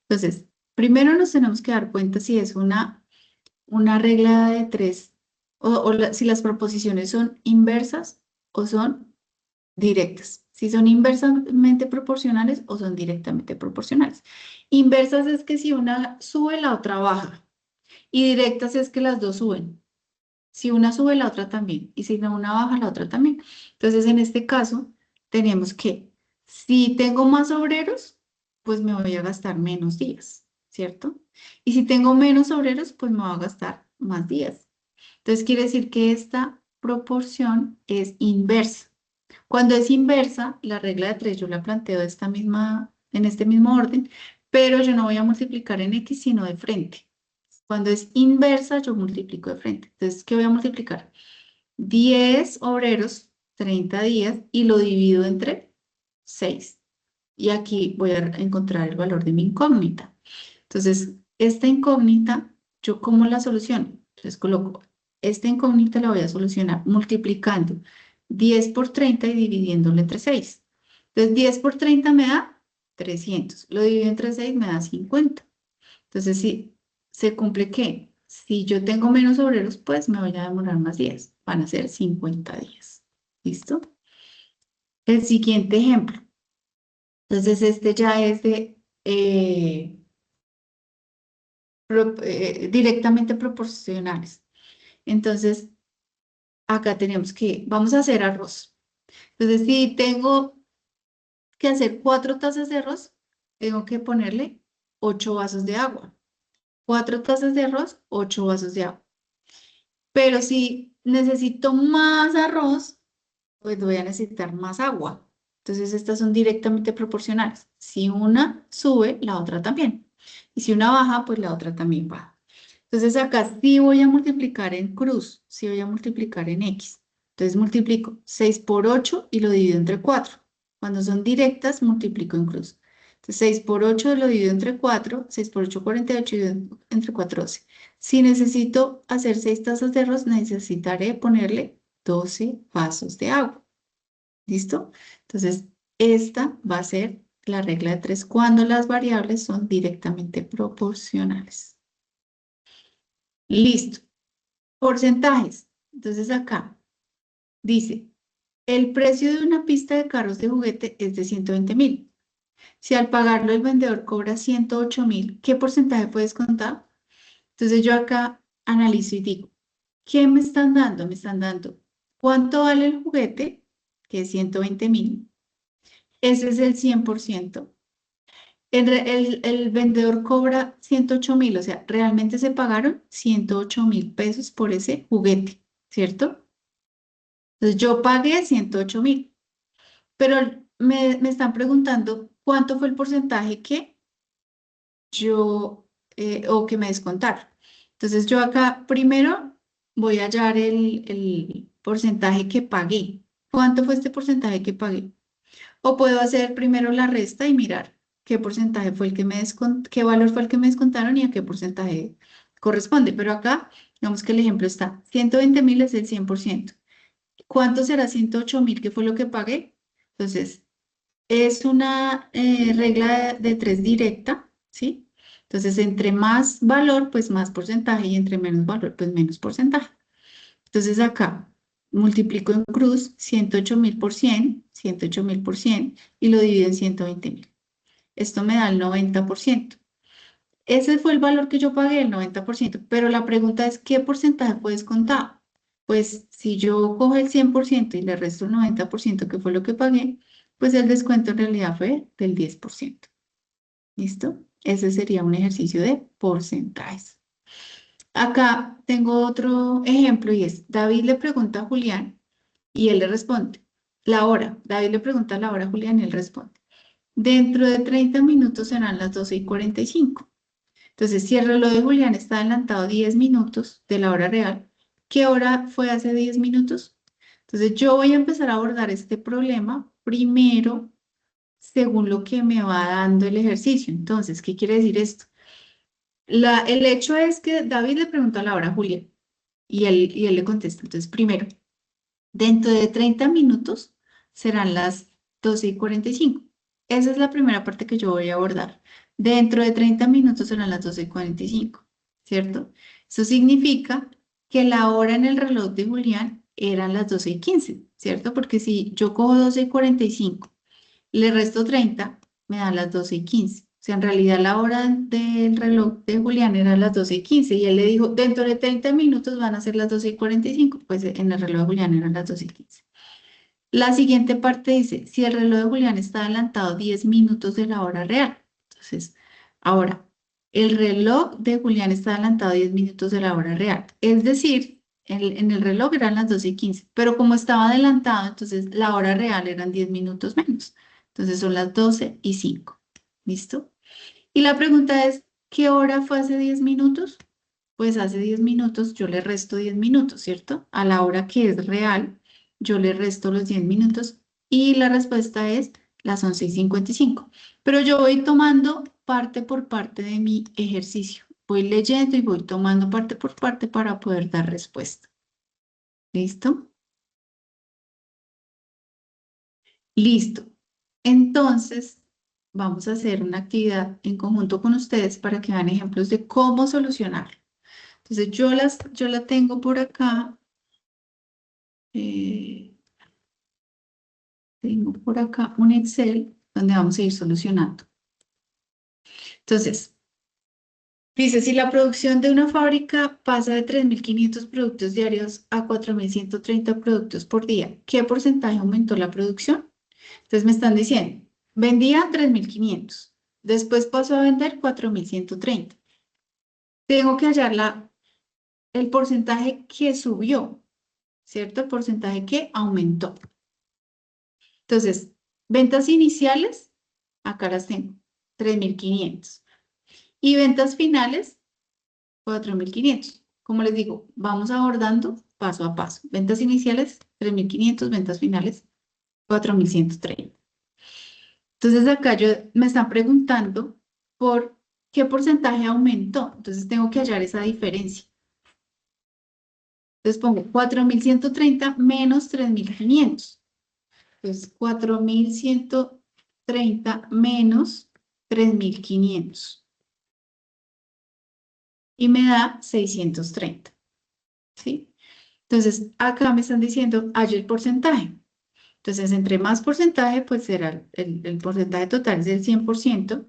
Entonces, primero nos tenemos que dar cuenta si es una regla de tres si las proposiciones son inversas o son directas. Si son inversamente proporcionales o son directamente proporcionales. Inversas es que si una sube, la otra baja. Y directas es que las dos suben. Si una sube, la otra también. Y si no una baja, la otra también. Entonces, en este caso, tenemos que, si tengo más obreros, pues me voy a gastar menos días, ¿cierto? Y si tengo menos obreros, pues me voy a gastar más días. Entonces, quiere decir que esta proporción es inversa. Cuando es inversa, la regla de 3 yo la planteo en este mismo orden, pero yo no voy a multiplicar en X, sino de frente. Cuando es inversa, yo multiplico de frente. Entonces, ¿qué voy a multiplicar? 10 obreros, 30 días, y lo divido entre 6. Y aquí voy a encontrar el valor de mi incógnita. Entonces, esta incógnita, ¿yo cómo la soluciono? Entonces, coloco, esta incógnita la voy a solucionar multiplicando 10 por 30 y dividiéndolo entre 6. Entonces, 10 por 30 me da 300. Lo divido entre 6 me da 50. Entonces, si se cumple que si yo tengo menos obreros, pues me voy a demorar más días. Van a ser 50 días. ¿Listo? El siguiente ejemplo. Entonces, este ya es de directamente proporcionales. Entonces, acá tenemos que, vamos a hacer arroz. Entonces, si tengo que hacer 4 tazas de arroz, tengo que ponerle 8 vasos de agua. 4 tazas de arroz, 8 vasos de agua. Pero si necesito más arroz, pues voy a necesitar más agua. Entonces, estas son directamente proporcionales. Si una sube, la otra también. Y si una baja, pues la otra también baja. Entonces, acá sí voy a multiplicar en cruz, sí voy a multiplicar en X. Entonces, multiplico 6 por 8 y lo divido entre 4. Cuando son directas, multiplico en cruz. Entonces, 6 por 8 lo divido entre 4, 6 por 8, 48 y divido entre 4, 12. Si necesito hacer 6 tazas de arroz, necesitaré ponerle 12 vasos de agua. ¿Listo? Entonces, esta va a ser la regla de 3 cuando las variables son directamente proporcionales. Listo. Porcentajes. Entonces acá dice, el precio de una pista de carros de juguete es de 120.000. Si al pagarlo el vendedor cobra 108.000, ¿qué porcentaje puedes contar? Entonces yo acá analizo y digo, ¿qué me están dando? Me están dando, ¿cuánto vale el juguete? Que es 120.000. Ese es el 100%. El vendedor cobra 108.000, o sea, realmente se pagaron 108.000 pesos por ese juguete, ¿cierto? Entonces yo pagué 108.000, pero me están preguntando cuánto fue el porcentaje que yo, o que me descontaron. Entonces yo acá primero voy a hallar el porcentaje que pagué. ¿Cuánto fue este porcentaje que pagué? O puedo hacer primero la resta y mirar qué porcentaje fue el que qué valor fue el que me descontaron y a qué porcentaje corresponde. Pero acá, digamos que el ejemplo está, 120.000 es el 100%. ¿Cuánto será 108.000? ¿Qué fue lo que pagué? Entonces, es una regla de 3 directa, ¿sí? Entonces, entre más valor, pues más porcentaje y entre menos valor, pues menos porcentaje. Entonces, acá multiplico en cruz 108.000 por 100, 108.000 por 100 y lo divido en 120.000. Esto me da el 90%. Ese fue el valor que yo pagué, el 90%, pero la pregunta es, ¿qué porcentaje puedes contar? Pues si yo cojo el 100% y le resto el 90%, que fue lo que pagué, pues el descuento en realidad fue del 10%. ¿Listo? Ese sería un ejercicio de porcentajes. Acá tengo otro ejemplo y es, David le pregunta a Julián y él le responde, la hora. David le pregunta la hora a Julián y él responde, dentro de 30 minutos serán las 12:45. Entonces, si el reloj de Julián está adelantado 10 minutos de la hora real, ¿qué hora fue hace 10 minutos? Entonces, yo voy a empezar a abordar este problema primero según lo que me va dando el ejercicio. Entonces, ¿qué quiere decir esto? El hecho es que David le pregunta la hora a Julián y él le contesta. Entonces, primero, dentro de 30 minutos serán las 12:45. Esa es la primera parte que yo voy a abordar. Dentro de 30 minutos serán las 12:45, ¿cierto? Eso significa que la hora en el reloj de Julián eran las 12:15, ¿cierto? Porque si yo cojo 12:45, le resto 30, me da las 12:15. O sea, en realidad la hora del reloj de Julián era las 12:15 y él le dijo, dentro de 30 minutos van a ser las 12:45. Pues en el reloj de Julián eran las 12:15. La siguiente parte dice, si el reloj de Julián está adelantado 10 minutos de la hora real. Entonces, ahora, el reloj de Julián está adelantado 10 minutos de la hora real. Es decir, en el reloj eran las 12:15, pero como estaba adelantado, entonces la hora real eran 10 minutos menos. Entonces son las 12:05. ¿Listo? Y la pregunta es, ¿qué hora fue hace 10 minutos? Pues hace 10 minutos yo le resto 10 minutos, ¿cierto? A la hora que es real, yo le resto los 10 minutos y la respuesta es las 11:55. Pero yo voy tomando parte por parte de mi ejercicio. Voy leyendo y voy tomando parte por parte para poder dar respuesta. ¿Listo? Listo. Entonces, vamos a hacer una actividad en conjunto con ustedes para que vean ejemplos de cómo solucionarlo. Entonces, yo la tengo por acá. eh, Tengo por acá un Excel donde vamos a ir solucionando. Entonces, dice, si la producción de una fábrica pasa de 3.500 productos diarios a 4.130 productos por día, ¿qué porcentaje aumentó la producción? Entonces me están diciendo, vendía 3.500, después pasó a vender 4.130. Tengo que hallar el porcentaje que subió, ¿cierto? El porcentaje que aumentó. Entonces, ventas iniciales, acá las tengo, 3.500. Y ventas finales, 4.500. Como les digo, vamos abordando paso a paso. Ventas iniciales, 3.500, ventas finales, 4.130. Entonces acá me están preguntando por qué porcentaje aumentó. Entonces tengo que hallar esa diferencia. Entonces pongo 4.130 menos 3.500. Pues 4.130 menos 3.500. Y me da 630. ¿Sí? Entonces, acá me están diciendo, hay el porcentaje. Entonces, entre más porcentaje, pues será el porcentaje total es del 100%.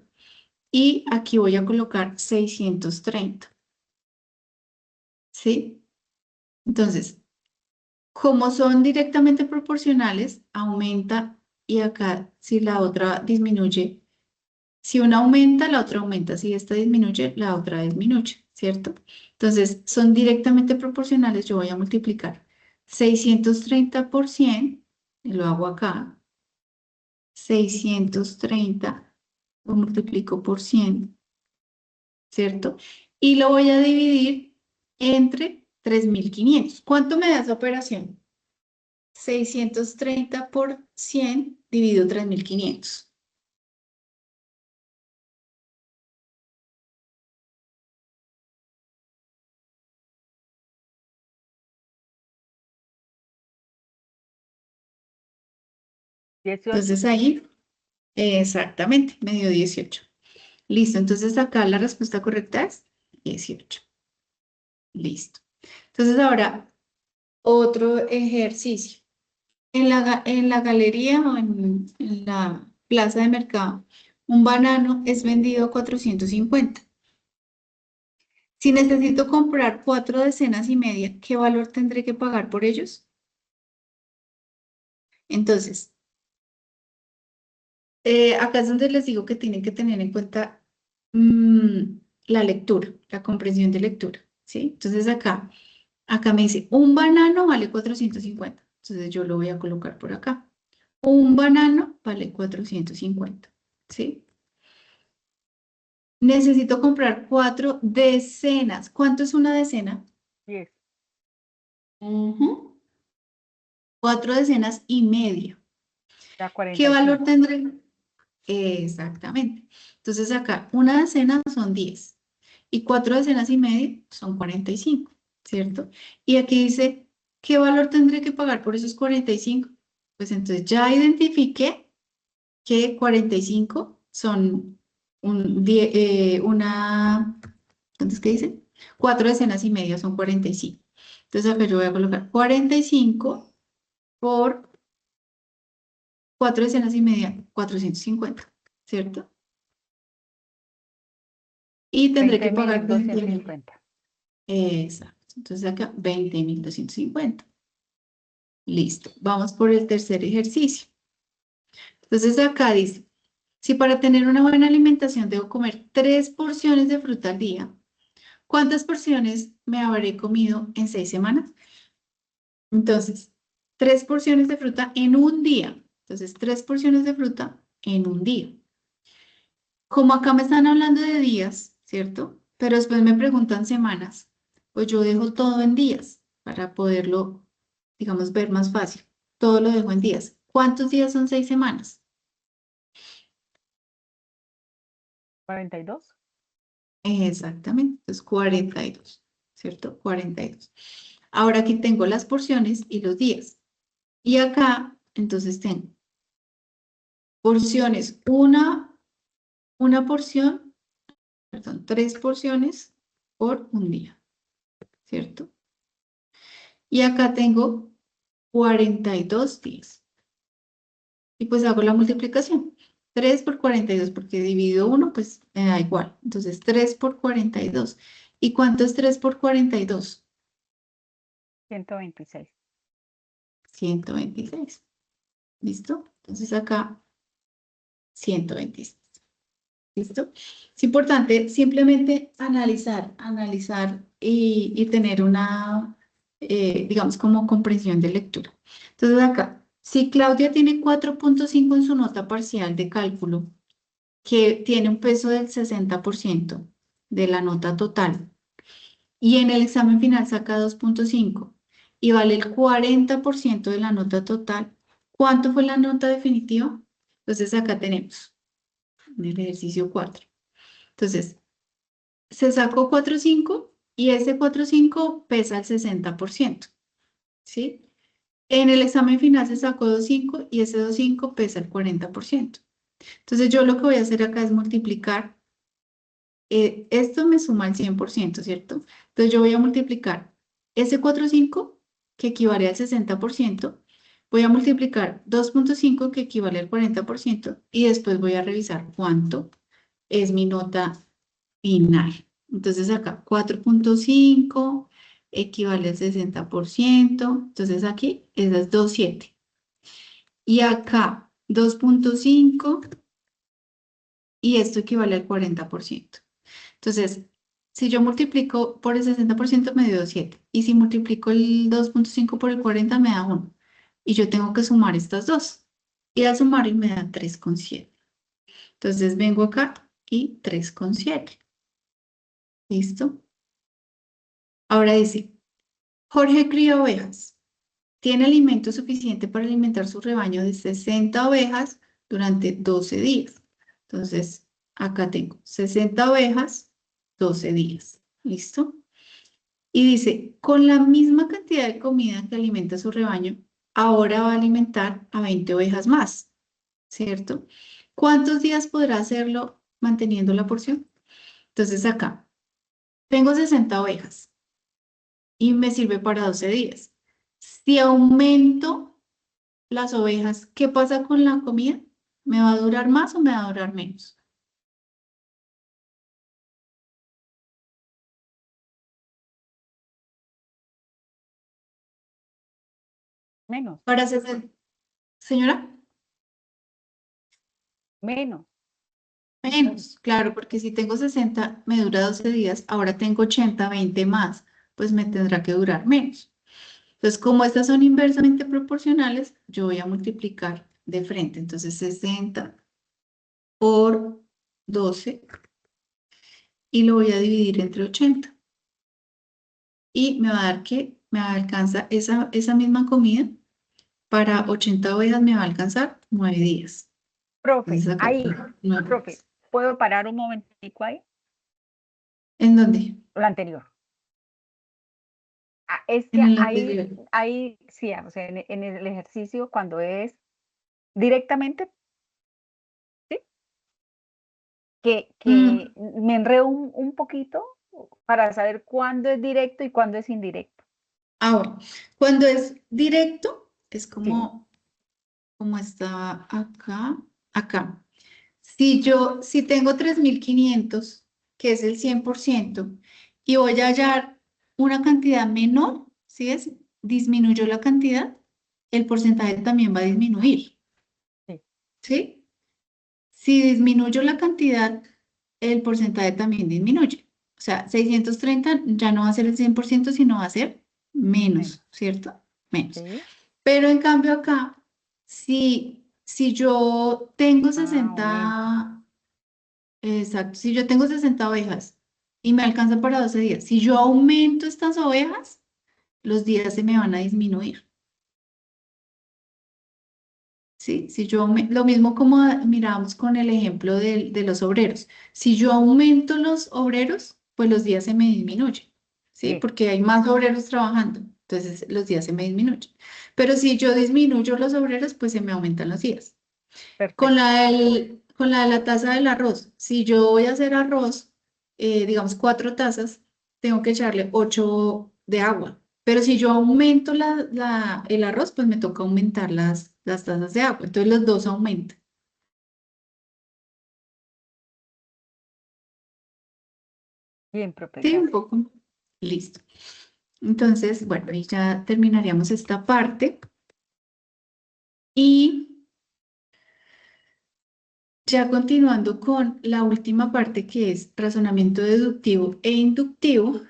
Y aquí voy a colocar 630. ¿Sí? Entonces, como son directamente proporcionales, aumenta y acá si la otra disminuye, si una aumenta, la otra aumenta, si esta disminuye, la otra disminuye, ¿cierto? Entonces, son directamente proporcionales, yo voy a multiplicar 630 por 100, y lo hago acá, 630 lo multiplico por 100, ¿cierto? Y lo voy a dividir entre 3.500. ¿Cuánto me da esa operación? 630 por 100 dividido 3.500. Entonces ahí, exactamente, me dio 18. Listo, entonces acá la respuesta correcta es 18. Listo. Entonces ahora, otro ejercicio. En la galería o en la plaza de mercado, un banano es vendido a 450. Si necesito comprar 4 decenas y media, ¿qué valor tendré que pagar por ellos? Entonces, acá es donde les digo que tienen que tener en cuenta la lectura, la comprensión de lectura, ¿sí? Entonces acá me dice, un banano vale 450. Entonces yo lo voy a colocar por acá. Un banano vale 450, ¿sí? Necesito comprar 4 decenas. ¿Cuánto es una decena? 10. 4 decenas y media. Da ¿Qué valor 45. tendré? Exactamente. Entonces acá, una decena son 10 y 4 decenas y media son 45, ¿cierto? Y aquí dice, ¿qué valor tendré que pagar por esos 45? Pues entonces ya identifiqué que 45 son ¿cuánto es que dice? 4 decenas y media son 45. Entonces acá yo voy a colocar 45 por 4 decenas y media, 450, ¿cierto? Y tendré que pagar 20.000. 20.250. Exacto. Entonces acá 20.250. Listo. Vamos por el tercer ejercicio. Entonces acá dice, si para tener una buena alimentación debo comer 3 porciones de fruta al día, ¿cuántas porciones me habré comido en 6 semanas? Entonces, 3 porciones de fruta en un día. Entonces, 3 porciones de fruta en un día. Como acá me están hablando de días, ¿cierto? Pero después me preguntan semanas, pues yo dejo todo en días para poderlo, digamos, ver más fácil. Todo lo dejo en días. ¿Cuántos días son 6 semanas? 42. Exactamente, entonces 42, ¿cierto? 42. Ahora aquí tengo las porciones y los días. Y acá, entonces tengo porciones, una porción, perdón, 3 porciones por un día, ¿cierto? Y acá tengo 42 días. Y pues hago la multiplicación. 3 por 42, porque divido 1, pues me da igual. Entonces, 3 por 42. ¿Y cuánto es 3 por 42? 126. 126. ¿Listo? Entonces acá, 126. ¿Listo? Es importante simplemente analizar y tener una, digamos, como comprensión de lectura. Entonces acá, si Claudia tiene 4.5 en su nota parcial de cálculo, que tiene un peso del 60% de la nota total, y en el examen final saca 2.5 y vale el 40% de la nota total, ¿cuánto fue la nota definitiva? Entonces acá tenemos en el ejercicio 4. Entonces, se sacó 4.5 y ese 4.5 pesa el 60%, ¿sí? En el examen final se sacó 2,5 y ese 2,5 pesa el 40%. Entonces yo lo que voy a hacer acá es multiplicar, esto me suma el 100%, ¿cierto? Entonces yo voy a multiplicar ese 4,5 que equivale al 60%, voy a multiplicar 2,5 que equivale al 40% y después voy a revisar cuánto es mi nota final. Entonces acá 4,5 equivale al 60%, entonces aquí es 2,7. Y acá 2,5 y esto equivale al 40%. Entonces, si yo multiplico por el 60% me dio 7. Y si multiplico el 2,5 por el 40 me da 1. Y yo tengo que sumar estas dos. Y al sumar me da 3,7. Entonces vengo acá y 3,7. ¿Listo? Ahora dice, Jorge cría ovejas. Tiene alimento suficiente para alimentar su rebaño de 60 ovejas durante 12 días. Entonces, acá tengo 60 ovejas, 12 días. ¿Listo? Y dice, con la misma cantidad de comida que alimenta su rebaño, ahora va a alimentar a 20 ovejas más, ¿cierto? ¿Cuántos días podrá hacerlo manteniendo la porción? Entonces acá, tengo 60 ovejas y me sirve para 12 días. Si aumento las ovejas, ¿qué pasa con la comida? ¿Me va a durar más o me va a durar menos? Menos, Para 60, señora, menos. menos, claro, porque si tengo 60 me dura 12 días, ahora tengo 80, 20 más, pues me tendrá que durar menos. Entonces, como estas son inversamente proporcionales, yo voy a multiplicar de frente. Entonces, 60 por 12 y lo voy a dividir entre 80. Y me va a dar que me alcanza esa misma comida. Para 80 ovejas me va a alcanzar 9 días. Profe, Entonces, acá, ahí, 9 profe, días. ¿puedo parar un momentico ahí? ¿En dónde? Lo anterior. Ah, es En que el ahí, anterior. ahí, sí, o sea, en el ejercicio cuando es directamente, ¿sí? Que Mm, me enredo un poquito para saber cuándo es directo y cuándo es indirecto. Ahora, cuando es directo, es Sí, como está acá, acá. Si tengo 3,500 que es el 100% y voy a hallar una cantidad menor, ¿sí es? Disminuyó la cantidad, el porcentaje también va a disminuir, sí, ¿sí? Si disminuyo la cantidad, el porcentaje también disminuye. O sea, 630 ya no va a ser el 100%, sino va a ser menos. menos, ¿cierto? Menos. Sí. Pero en cambio acá, si yo tengo Ah, aumenta. 60. Exacto, si yo tengo 60 ovejas y me alcanza para 12 días, si yo aumento estas ovejas, los días se me van a disminuir, ¿sí? Si yo lo mismo como miramos con el ejemplo de los obreros, si yo aumento los obreros, pues los días se me disminuyen, ¿sí? Sí, Porque hay más obreros trabajando, entonces los días se me disminuyen. Pero si yo disminuyo los obreros, pues se me aumentan los días. perfecto. Con la de la taza del arroz, si yo voy a hacer arroz, digamos 4 tazas, tengo que echarle 8 de agua. Pero si yo aumento el arroz, pues me toca aumentar las tazas de agua. Entonces los dos aumentan. Bien, profe, Sí, un gracias. poco. Listo. Entonces, bueno, ahí ya terminaríamos esta parte. Y ya continuando con la última parte que es razonamiento deductivo e inductivo.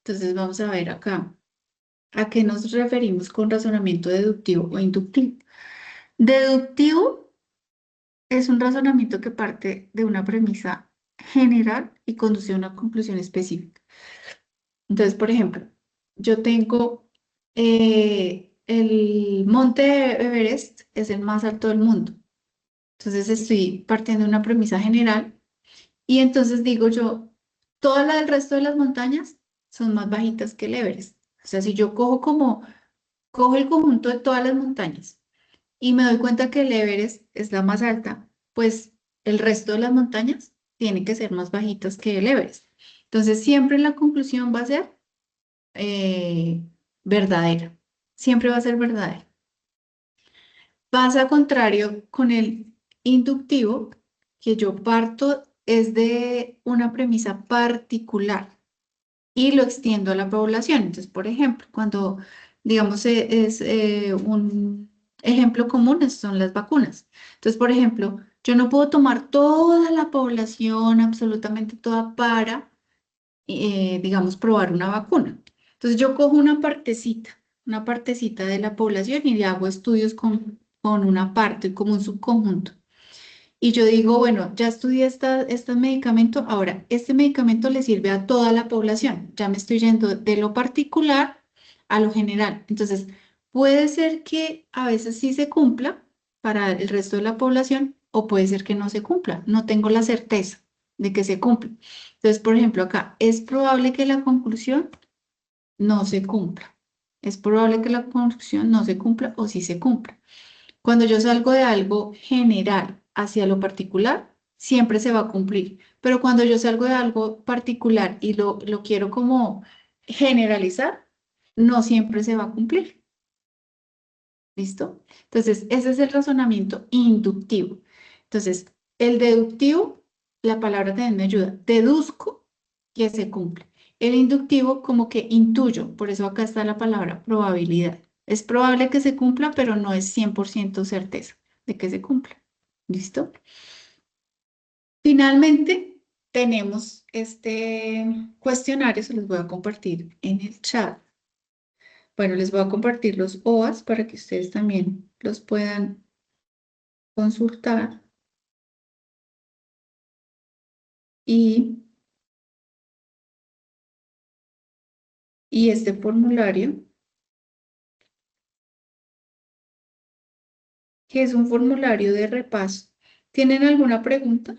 Entonces vamos a ver acá. ¿A qué nos referimos con razonamiento deductivo o inductivo? Deductivo es un razonamiento que parte de una premisa general y conduce a una conclusión específica. Entonces, por ejemplo, yo tengo el monte Everest es el más alto del mundo. Entonces estoy partiendo de una premisa general y entonces digo yo, todas las del resto de las montañas son más bajitas que el Everest. O sea, si yo cojo como cojo el conjunto de todas las montañas y me doy cuenta que el Everest es la más alta, pues el resto de las montañas tienen que ser más bajitas que el Everest. Entonces, siempre la conclusión va a ser eh, verdadera. Siempre va a ser verdadera. Pasa contrario con el inductivo, que yo parto es de una premisa particular y lo extiendo a la población. Entonces, por ejemplo, cuando, digamos, es un ejemplo común, son las vacunas. Entonces, por ejemplo, yo no puedo tomar toda la población, absolutamente toda, para, digamos, probar una vacuna. Entonces, yo cojo una partecita de la población y le hago estudios con una parte, como un subconjunto. Y yo digo, bueno, ya estudié este medicamento, ahora este medicamento le sirve a toda la población. Ya me estoy yendo de lo particular a lo general. Entonces, puede ser que a veces sí se cumpla para el resto de la población o puede ser que no se cumpla. No tengo la certeza de que se cumpla. Entonces, por ejemplo, acá es probable que la conclusión no se cumpla. Es probable que la conclusión no se cumpla o sí se cumpla. Cuando yo salgo de algo general hacia lo particular, siempre se va a cumplir. Pero cuando yo salgo de algo particular y lo quiero como generalizar, no siempre se va a cumplir. ¿Listo? Entonces, ese es el razonamiento inductivo. Entonces, el deductivo, la palabra también me ayuda. Deduzco que se cumple. El inductivo como que intuyo, por eso acá está la palabra probabilidad. Es probable que se cumpla, pero no es 100% certeza de que se cumpla. ¿Listo? Finalmente, tenemos este cuestionario, se los voy a compartir en el chat. Bueno, les voy a compartir los OAS para que ustedes también los puedan consultar. Y, y este formulario, que es un formulario de repaso. ¿Tienen alguna pregunta?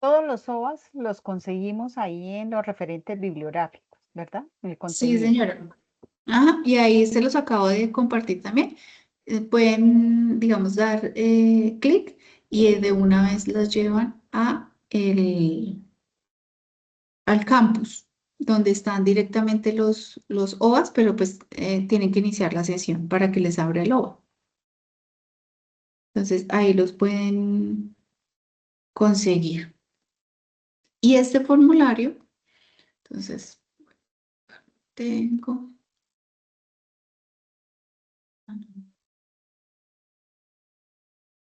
Todos los OVAs los conseguimos ahí en los referentes bibliográficos, ¿verdad? El Sí, contenido. señora. Ajá, y ahí se los acabo de compartir también. Pueden, digamos, dar clic y de una vez las llevan al campus, donde están directamente los OAS, pero pues tienen que iniciar la sesión para que les abra el OA. Entonces ahí los pueden conseguir. Y este formulario, entonces tengo...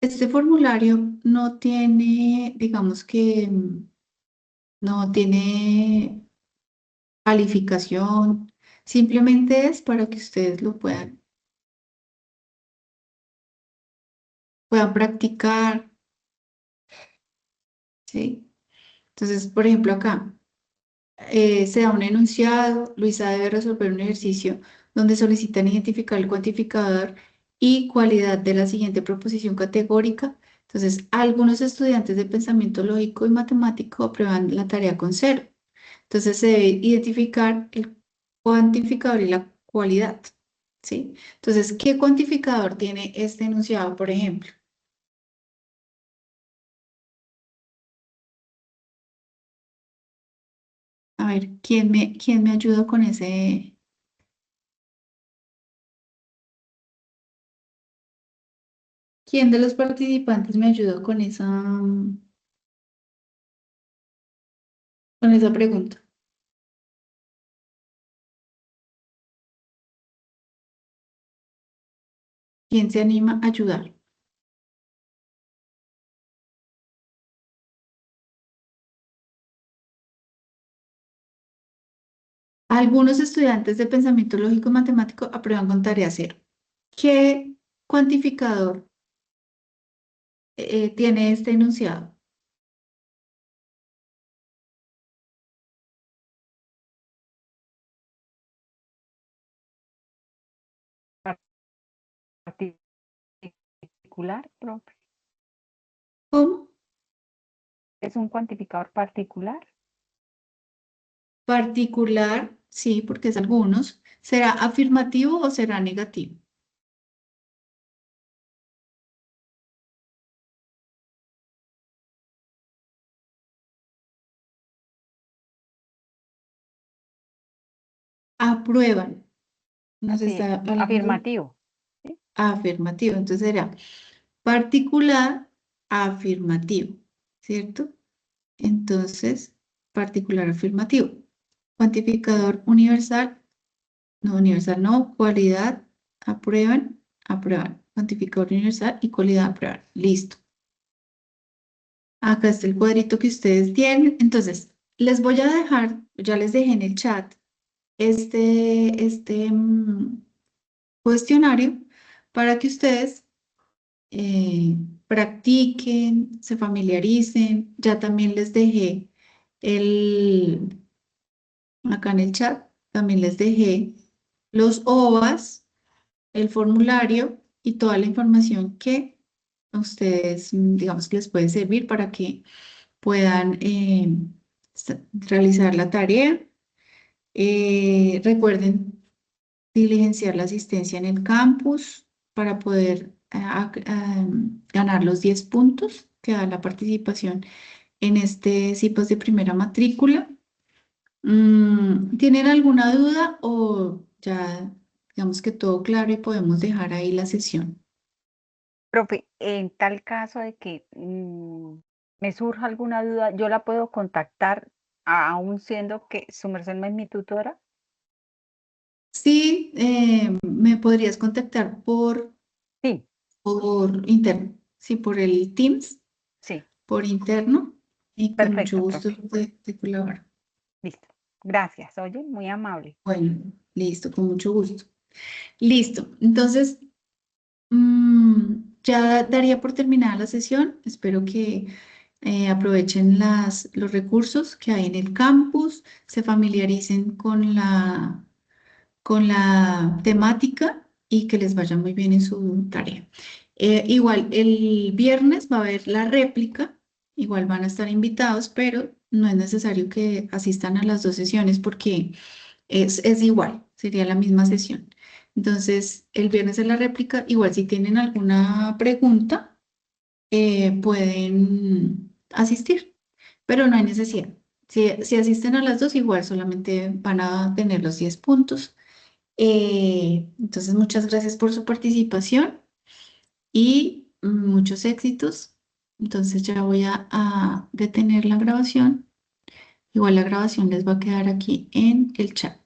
Este formulario no tiene, digamos que no tiene calificación, simplemente es para que ustedes lo puedan practicar, ¿sí? Entonces, por ejemplo, acá se da un enunciado, Luisa debe resolver un ejercicio donde solicitan identificar el cuantificador y cualidad de la siguiente proposición categórica. Entonces, algunos estudiantes de pensamiento lógico y matemático aprueban la tarea con 0. Entonces se debe identificar el cuantificador y la cualidad, ¿sí? Entonces, ¿qué cuantificador tiene este enunciado, por ejemplo? A ver, ¿quién me ayuda con ese? ¿Quién de los participantes me ayudó con esa pregunta? ¿Quién se anima a ayudar? Algunos estudiantes de pensamiento lógico y matemático aprueban con tarea 0. ¿Qué cuantificador tiene este enunciado? particular, profe. ¿Cómo? ¿Es un cuantificador particular? Particular, sí, porque es algunos. ¿Será afirmativo o será negativo? Aprueban. Nos Así, está hablando afirmativo. ¿Sí? afirmativo. Entonces será particular afirmativo, ¿cierto? Entonces, particular afirmativo. Cuantificador universal, no universal, no, cualidad, aprueban, aprueban. Cuantificador universal y cualidad aprueban. Listo. Acá está el cuadrito que ustedes tienen. Entonces, les voy a dejar, ya les dejé en el chat este cuestionario para que ustedes practiquen, se familiaricen. Ya también les dejé el, acá en el chat, también les dejé los OVAs, el formulario y toda la información que a ustedes, digamos, que les puede servir para que puedan realizar la tarea. Recuerden diligenciar la asistencia en el campus para poder ganar los 10 puntos que da la participación en este CIPAS de primera matrícula. ¿Tienen alguna duda o ya digamos que todo claro y podemos dejar ahí la sesión? Profe, en tal caso de que me surja alguna duda, ¿yo la puedo contactar aún siendo que su merced no es mi tutora? Sí, me podrías contactar Sí, por interno, sí, por el Teams, sí, por interno y con mucho perfecto, gusto profe. de colaborar. Listo. Gracias, oye, muy amable. Bueno, listo, con mucho gusto. Listo, entonces ya daría por terminada la sesión. Espero que aprovechen los recursos que hay en el campus, se familiaricen con la temática y que les vaya muy bien en su tarea. Igual, el viernes va a haber la réplica, igual van a estar invitados, pero no es necesario que asistan a las dos sesiones porque es igual, sería la misma sesión. Entonces, el viernes es la réplica. Igual si tienen alguna pregunta, pueden asistir, pero no hay necesidad. Si asisten a las dos, igual solamente van a tener los 10 puntos. Entonces, muchas gracias por su participación y muchos éxitos. Entonces, ya voy a detener la grabación. Igual la grabación les va a quedar aquí en el chat.